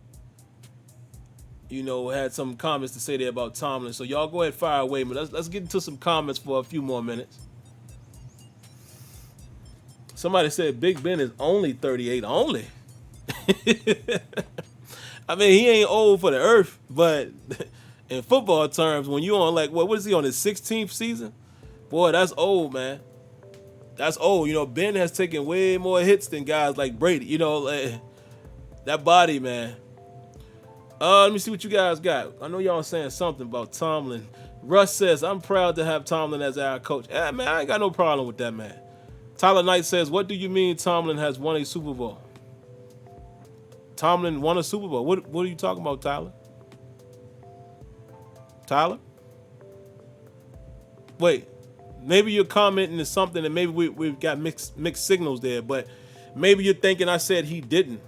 had some comments to say there about Tomlin. So y'all go ahead, fire away. But let's get into some comments for a few more minutes. Somebody said Big Ben is only 38. Only? I mean, he ain't old for the earth, but in football terms, when you on what is he on his 16th season? Boy, that's old, man. That's old. Ben has taken way more hits than guys like Brady. That body, man. Let me see what you guys got. I know y'all saying something about Tomlin. Russ says, I'm proud to have Tomlin as our coach. Man, I ain't got no problem with that, man. Tyler Knight says, what do you mean Tomlin has won a Super Bowl? Tomlin won a Super Bowl. What are you talking about, Tyler? Tyler? Wait. Maybe you're commenting to something and maybe we've got mixed signals there, but maybe you're thinking I said he didn't.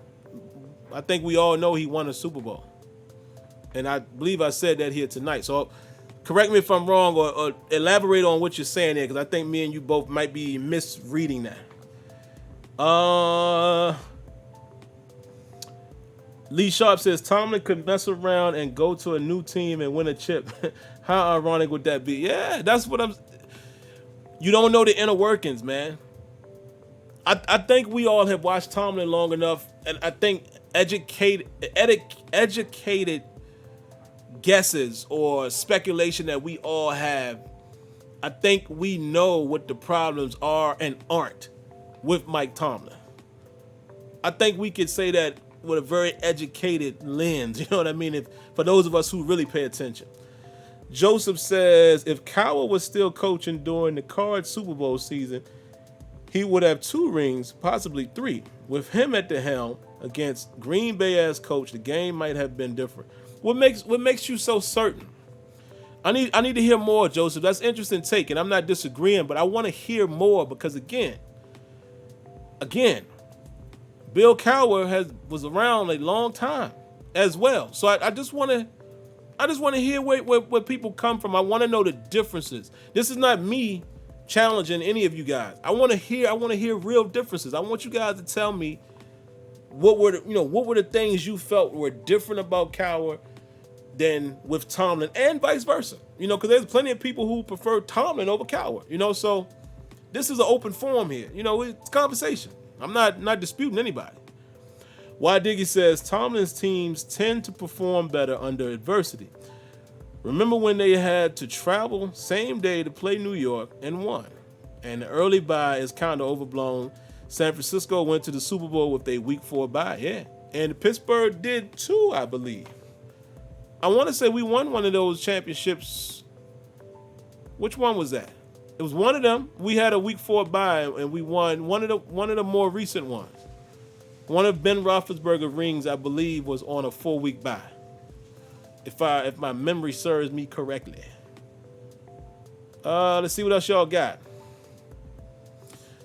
I think we all know he won a Super Bowl. And I believe I said that here tonight. So correct me if I'm wrong or elaborate on what you're saying there, because I think me and you both might be misreading that. Lee Sharp says Tomlin could mess around and go to a new team and win a chip. How ironic would that be? Yeah, that's what I'm. You don't know the inner workings, man. I think we all have watched Tomlin long enough, and I think educated guesses or speculation that we all have. I think we know what the problems are and aren't with Mike Tomlin. I think we could say that with a very educated lens, you know what I mean? For those of us who really pay attention. Joseph says, if Cowher was still coaching during the Cards Super Bowl season, he would have 2 rings, possibly 3. With him at the helm against Green Bay as coach, the game might have been different. What makes you so certain? I need to hear more, Joseph. That's an interesting take, and I'm not disagreeing, but I want to hear more because again, Bill Cowher was around a long time as well. So I just want to hear where people come from. I want to know the differences. This is not me challenging any of you guys. I want to hear real differences. I want you guys to tell me what were the things you felt were different about Cowher than with Tomlin, and vice versa. Because there's plenty of people who prefer Tomlin over Cowher. So this is an open forum here. It's conversation. I'm not disputing anybody. Y Diggy says Tomlin's teams tend to perform better under adversity. Remember when they had to travel same day to play New York and won? And the early bye is kind of overblown. San Francisco went to the Super Bowl with a week 4 bye, yeah. And Pittsburgh did too, I believe. I want to say we won one of those championships. Which one was that? It was one of them. We had a week 4 bye and we won one of the more recent ones. One of Ben Roethlisberger rings, I believe, was on a 4-week bye. If my memory serves me correctly. Let's see what else y'all got.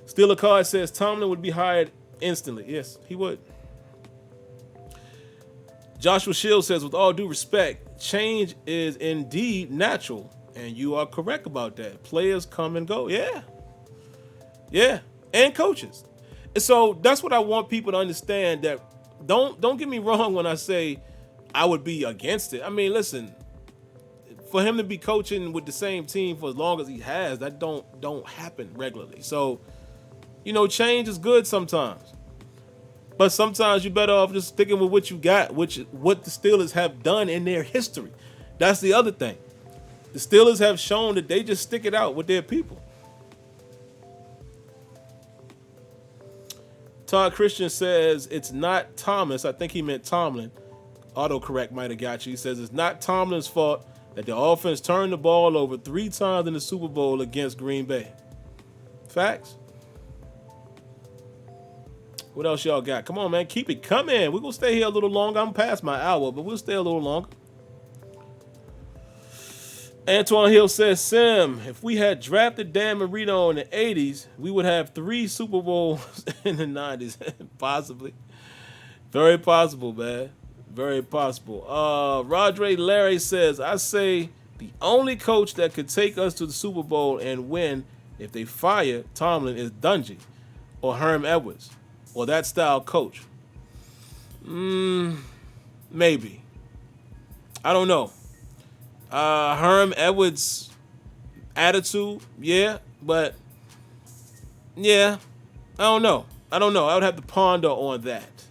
Steeler Card says Tomlin would be hired instantly. Yes, he would. Joshua Shields says, with all due respect, change is indeed natural, and you are correct about that. Players come and go. Yeah, and coaches. And so that's what I want people to understand, that don't get me wrong when I say I would be against it. I mean, listen, for him to be coaching with the same team for as long as he has, that don't happen regularly. So, change is good sometimes. But sometimes you're better off just sticking with what you got, what the Steelers have done in their history. That's the other thing. The Steelers have shown that they just stick it out with their people. Todd Christian says it's not Thomas. I think he meant Tomlin. Autocorrect might have got you. He says it's not Tomlin's fault that the offense turned the ball over 3 times in the Super Bowl against Green Bay. Facts. What else y'all got? Come on, man. Keep it coming. We're going to stay here a little longer. I'm past my hour, but we'll stay a little longer. Antoine Hill says, Sim, if we had drafted Dan Marino in the 80s, we would have 3 Super Bowls in the 90s. Possibly. Very possible, man. Very possible. Rodre Larry says, I say the only coach that could take us to the Super Bowl and win if they fire Tomlin is Dungy or Herm Edwards. Or that style coach. Maybe. I don't know. Herm Edwards' attitude, yeah, but yeah, I don't know. I would have to ponder on that.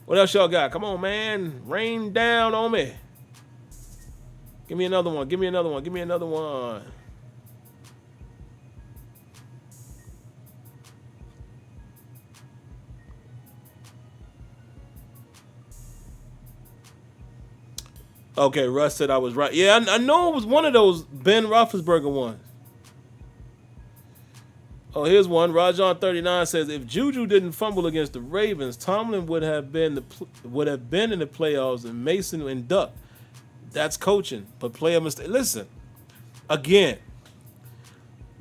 What else y'all got? Come on, man. Rain down on me. Give me another one. Okay, Russ said I was right. Yeah, I know it was one of those Ben Roethlisberger ones. Oh, here's one. Rajon39 says, if Juju didn't fumble against the Ravens, Tomlin would have been in the playoffs and Mason and Duck. That's coaching, but player mistake. Listen, again,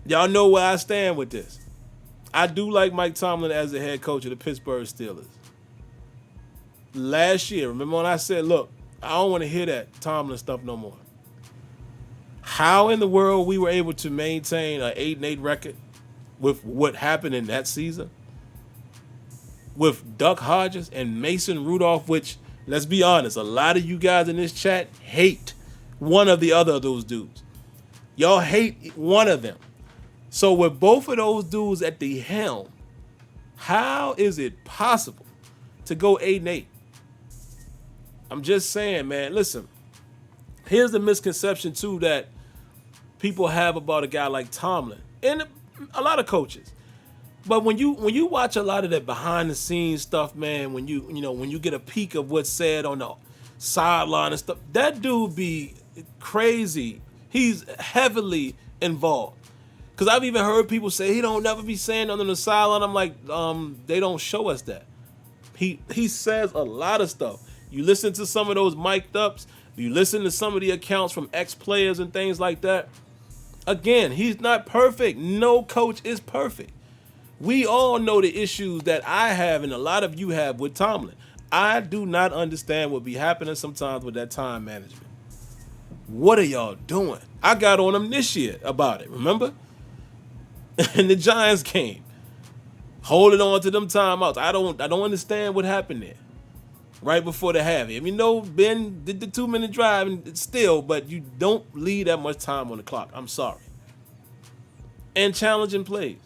y'all know where I stand with this. I do like Mike Tomlin as the head coach of the Pittsburgh Steelers. Last year, remember when I said, look, I don't want to hear that Tomlin stuff no more. How in the world we were able to maintain an 8-8 record with what happened in that season? with Duck Hodges and Mason Rudolph, which, let's be honest, a lot of you guys in this chat hate one of the other of those dudes. Y'all hate one of them. So with both of those dudes at the helm, how is it possible to go 8-8? I'm just saying, man, listen, here's the misconception too that people have about a guy like Tomlin and a lot of coaches. But when you watch a lot of that behind the scenes stuff, man, when you get a peek of what's said on the sideline and stuff, that dude be crazy. He's heavily involved. Because I've even heard people say he don't never be saying nothing on the sideline. I'm like, they don't show us that. He says a lot of stuff. You listen to some of those mic'd ups. You listen to some of the accounts from ex-players and things like that. Again, he's not perfect. No coach is perfect. We all know the issues that I have and a lot of you have with Tomlin. I do not understand what be happening sometimes with that time management. What are y'all doing? I got on him this year about it, remember? In the Giants game. Holding on to them timeouts. I don't understand what happened there. Right before the half. I mean, no, Ben did the 2-minute drive and still, but you don't leave that much time on the clock. I'm sorry. And challenging plays.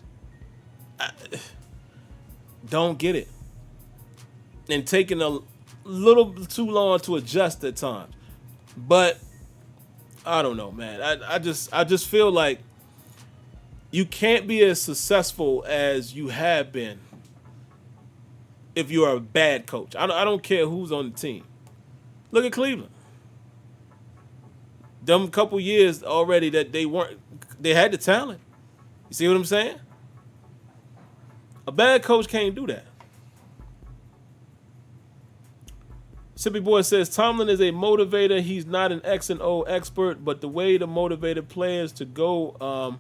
Don't get it. And taking a little too long to adjust at times. But I don't know, man. I just feel like you can't be as successful as you have been if you are a bad coach. I don't care who's on the team. Look at Cleveland. Them couple years already that they had the talent. You see what I'm saying? A bad coach can't do that. Sippy Boy says, Tomlin is a motivator. He's not an X and O expert, but the way to motivate players to go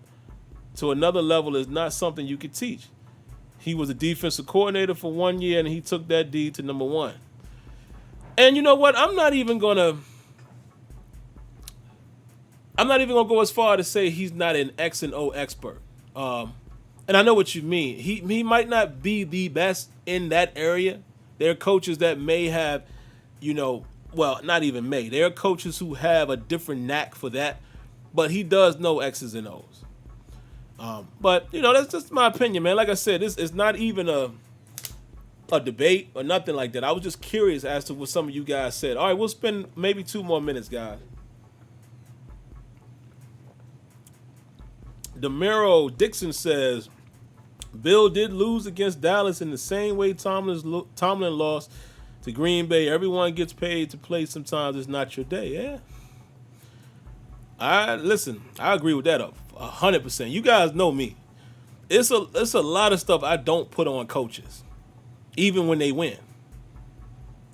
to another level is not something you could teach. He was a defensive coordinator for 1 year, and he took that D to number one. And you know what? I'm not even gonna go as far to say he's not an X and O expert. And I know what you mean. He might not be the best in that area. There are coaches that may have, well, not even may. There are coaches who have a different knack for that, but he does know X's and O's. But that's just my opinion, man. Like I said, it's not even a debate or nothing like that. I was just curious as to what some of you guys said. All right, we'll spend maybe 2 more minutes, guys. Demiro Dixon says, Bill did lose against Dallas in the same way Tomlin lost to Green Bay. Everyone gets paid to play. Sometimes it's not your day. Yeah. I agree with that 100%. You guys know me. It's a lot of stuff I don't put on coaches, even when they win.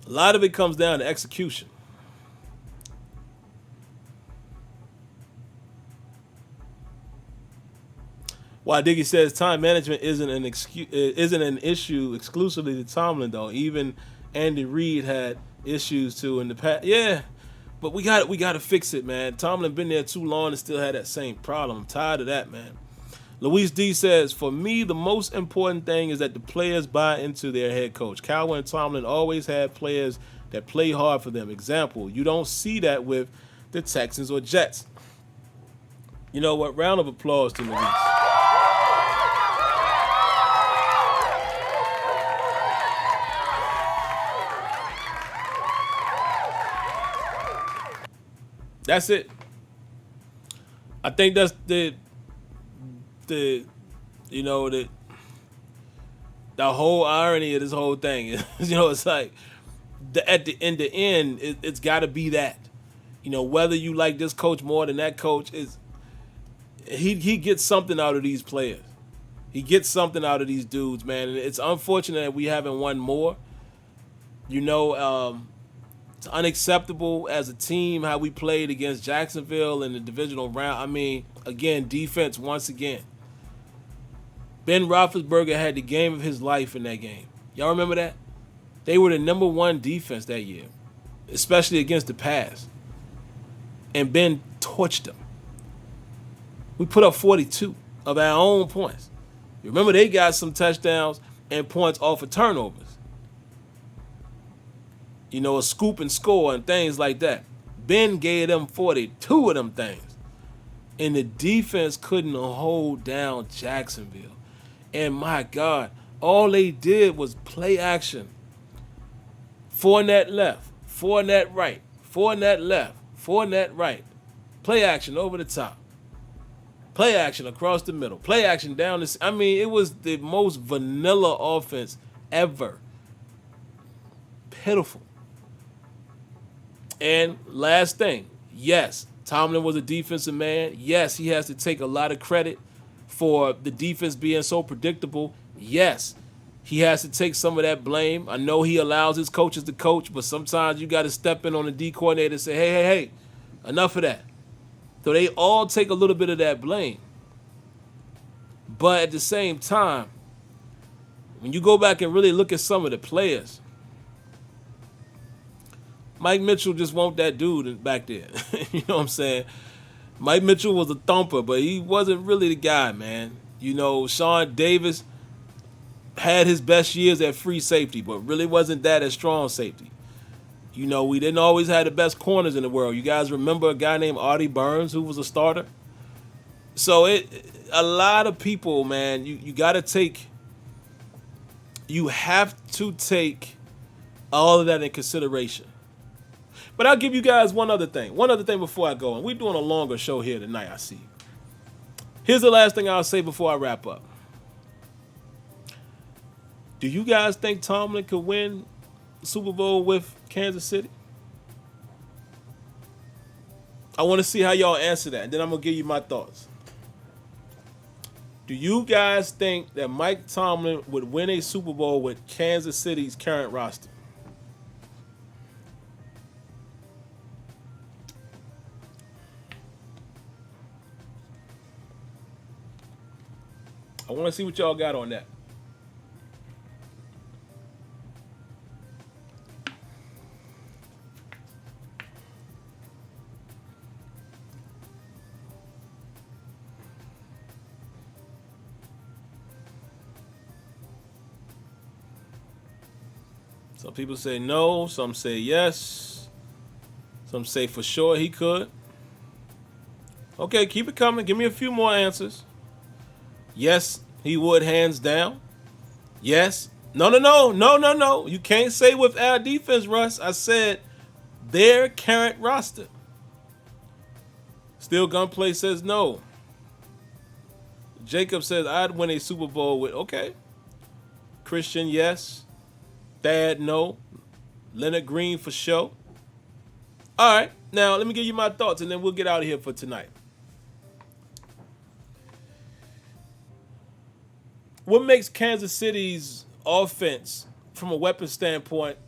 A lot of it comes down to execution. While Diggy says time management isn't an issue exclusively to Tomlin, though. Even Andy Reid had issues too in the past. Yeah, but we got to fix it, man. Tomlin been there too long and still had that same problem. I'm tired of that, man. Luis D says, for me, the most important thing is that the players buy into their head coach. Cowher and Tomlin always had players that play hard for them. Example, you don't see that with the Texans or Jets. You know what? Round of applause to Luis. That's it. I think that's the whole irony of this whole thing. It's like at the end, it's got to be that. Whether you like this coach more than that coach, he gets something out of these players. He gets something out of these dudes, man. And it's unfortunate that we haven't won more. It's unacceptable as a team how we played against Jacksonville in the divisional round. I mean, again, defense once again. Ben Roethlisberger had the game of his life in that game. Y'all remember that? They were the number one defense that year, especially against the pass. And Ben torched them. We put up 42 of our own points. You remember they got some touchdowns. and points off of turnovers. You know, a scoop and score and things like that. Ben gave them 42 of them things. And the defense couldn't hold down Jacksonville. And my God, all they did was play action. Fournette left, Fournette right, Fournette left, Fournette right. Play action over the top. Play action across the middle. Play action down the... I mean, it was the most vanilla offense ever. Pitiful. And last thing, yes, Tomlin was a defensive man. Yes, he has to take a lot of credit for the defense being so predictable. Yes, he has to take some of that blame. I know he allows his coaches to coach, but sometimes you got to step in on the D coordinator and say, hey, enough of that. So they all take a little bit of that blame. But at the same time, when you go back and really look at some of the players, Mike Mitchell just wasn't that dude back there. You know what I'm saying? Mike Mitchell was a thumper, but he wasn't really the guy, man. You know, Sean Davis had his best years at free safety, but really wasn't that at strong safety. You know, we didn't always have the best corners in the world. You guys remember a guy named Artie Burns who was a starter? So a lot of people, man, you have to take all of that in consideration. But I'll give you guys one other thing before I go. And we're doing a longer show here tonight, I see. Here's the last thing I'll say before I wrap up. Do you guys think Tomlin could win the Super Bowl with Kansas City? I want to see how y'all answer that, and then I'm going to give you my thoughts. Do you guys think that Mike Tomlin would win a Super Bowl with Kansas City's current roster? I want to see what y'all got on that. Some people say no, some say yes, some say for sure he could. Okay, keep it coming. Give me a few more answers. Yes, he would, hands down. Yes. No. You can't say with our defense, Russ. I said their current roster. Still Gunplay says no. Jacob says I'd win a Super Bowl with, okay. Christian, yes. Thad, no. Leonard Green, for sure. All right, now let me give you my thoughts, and then we'll get out of here for tonight. What makes Kansas City's offense, from a weapon standpoint,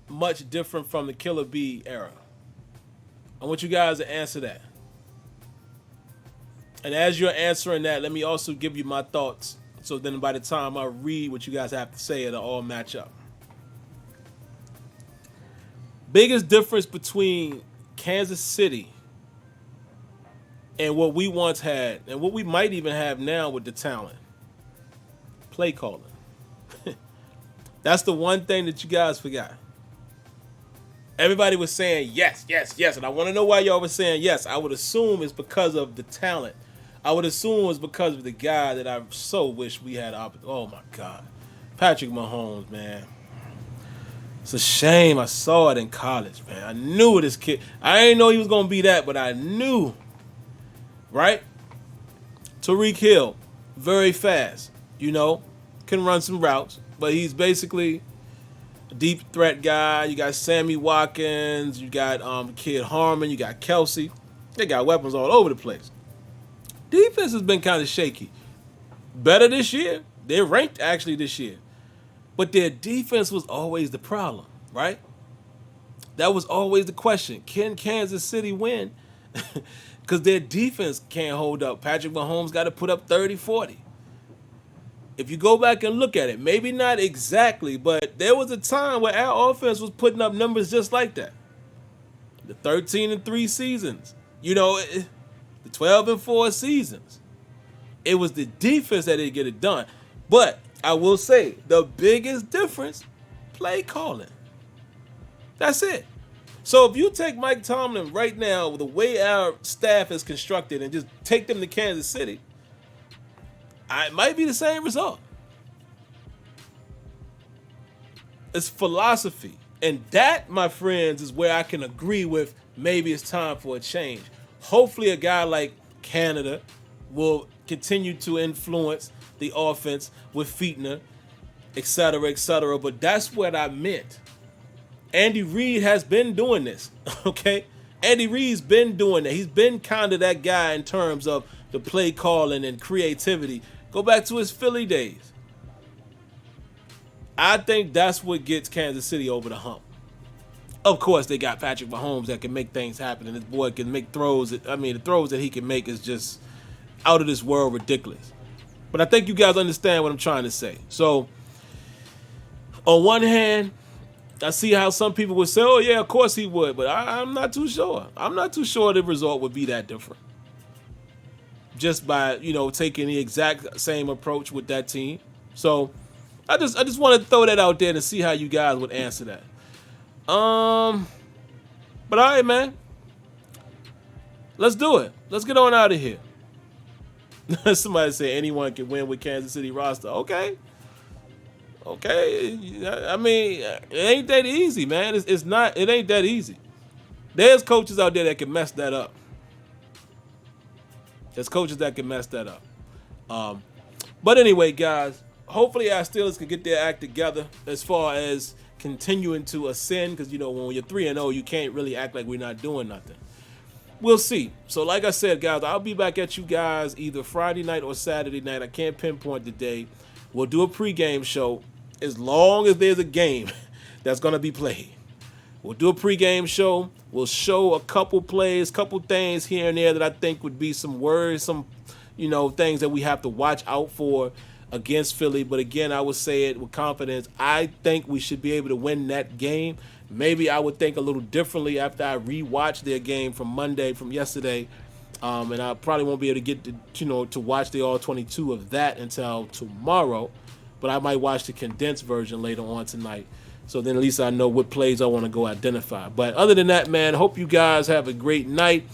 much different from the Killer Bee era? I want you guys to answer that. And as you're answering that, let me also give you my thoughts, so then by the time I read what you guys have to say, it'll all match up. Biggest difference between Kansas City and what we once had, and what we might even have now with the talent: play calling. That's the one thing that you guys forgot. Everybody was saying yes, and I want to know why y'all were saying yes. I would assume it's because of the talent. I would assume it's because of the guy that I so wish we had. Oh my God, Patrick Mahomes, man. It's a shame. I saw it in college, man. I knew this kid. I didn't know he was gonna be that, but I knew. Right? Tyreek Hill, very fast. You know, can run some routes, but he's basically a deep threat guy. You got Sammy Watkins, you got Kid Harmon, you got Kelsey. They got weapons all over the place. Defense has been kind of shaky. Better this year. They're ranked actually this year. But their defense was always the problem, right? That was always the question. Can Kansas City win? Because their defense can't hold up. Patrick Mahomes got to put up 30, 40. If you go back and look at it, maybe not exactly, but there was a time where our offense was putting up numbers just like that. The 13-3 seasons. You know, the 12-4 seasons. It was the defense that didn't get it done. But I will say the biggest difference, play calling. That's it. So if you take Mike Tomlin right now, with the way our staff is constructed, and just take them to Kansas City, it might be the same result. It's philosophy. And that, my friends, is where I can agree with maybe it's time for a change. Hopefully a guy like Canada will continue to influence the offense with Fichtner, et cetera, et cetera. But that's what I meant. Andy Reid has been doing this, okay? Andy Reid's been doing that. He's been kind of that guy in terms of the play calling and creativity. Go back to his Philly days. I think that's what gets Kansas City over the hump. Of course, they got Patrick Mahomes that can make things happen, and this boy can make throws. The throws that he can make is just out of this world ridiculous. But I think you guys understand what I'm trying to say. So, on one hand, I see how some people would say, oh, yeah, of course he would. But I'm not too sure. I'm not too sure the result would be that different. Just by, taking the exact same approach with that team. So, I just want to throw that out there and see how you guys would answer that. But all right, man. Let's do it. Let's get on out of here. Somebody say anyone can win with Kansas City roster. Okay. I mean, it ain't that easy, man. It's not. It ain't that easy. There's coaches out there that can mess that up. But anyway, guys, hopefully our Steelers can get their act together as far as continuing to ascend, because, when you're 3-0, you can't really act like we're not doing nothing. We'll see. So like I said, guys, I'll be back at you guys either Friday night or Saturday night. I can't pinpoint the day. We'll do a pregame show as long as there's a game that's going to be played. We'll do a pregame show. We'll show a couple plays, couple things here and there that I think would be some worrisome, things that we have to watch out for against Philly. But again, I would say it with confidence. I think we should be able to win that game. Maybe I would think a little differently after I rewatch their game from yesterday. And I probably won't be able to get to watch the all 22 of that until tomorrow. But I might watch the condensed version later on tonight. So then at least I know what plays I want to go identify. But other than that, man, hope you guys have a great night.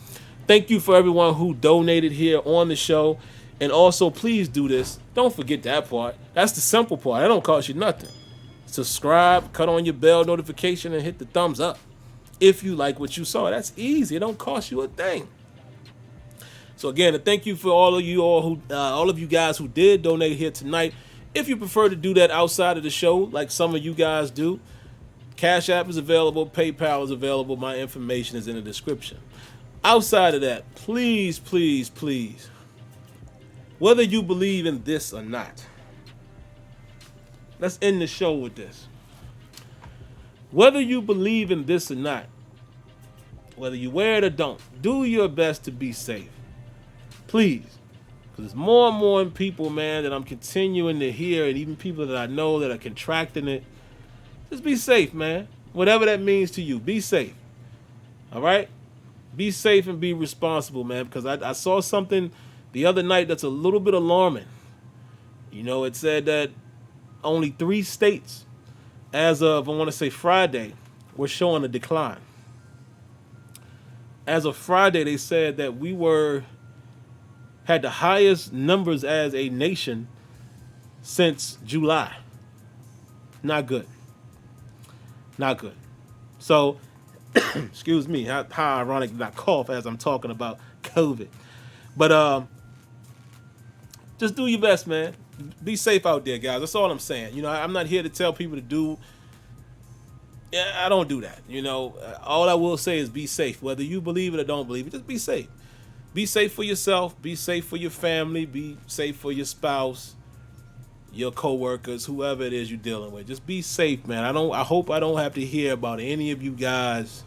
Thank you for everyone who donated here on the show. And also, please do this. Don't forget that part. That's the simple part. That don't cost you nothing. Subscribe, cut on your bell notification, and hit the thumbs up if you like what you saw. That's easy. It don't cost you a thing. So again, thank you for all of you guys who did donate here tonight. If you prefer to do that outside of the show, like some of you guys do, Cash App is available, PayPal is available. My information is in the description. Outside of that, please, please, please, whether you believe in this or not, let's end the show with this. Whether you believe in this or not, whether you wear it or don't, do your best to be safe. Please. Because there's more and more people, man, that I'm continuing to hear, and even people that I know that are contracting it. Just be safe, man. Whatever that means to you, be safe. All right? Be safe and be responsible, man, because I saw something the other night that's a little bit alarming. It said that only 3 states, as of, I want to say Friday, were showing a decline. As of Friday, they said that we had the highest numbers as a nation since July. Not good. Not good. So, excuse me, how ironic that I cough as I'm talking about COVID. But just do your best, man. Be safe out there, guys. That's all I'm saying. I'm not here to tell people to do. Yeah, I don't do that. All I will say is be safe. Whether you believe it or don't believe it, just be safe. Be safe for yourself. Be safe for your family. Be safe for your spouse, your coworkers, whoever it is you're dealing with. Just be safe, man. I hope I don't have to hear about any of you guys.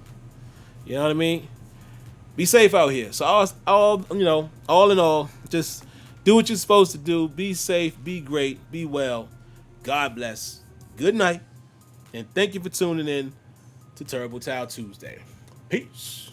You know what I mean? Be safe out here. So all in all, just do what you're supposed to do. Be safe. Be great. Be well. God bless. Good night. And thank you for tuning in to Turbo Towel Tuesday. Peace.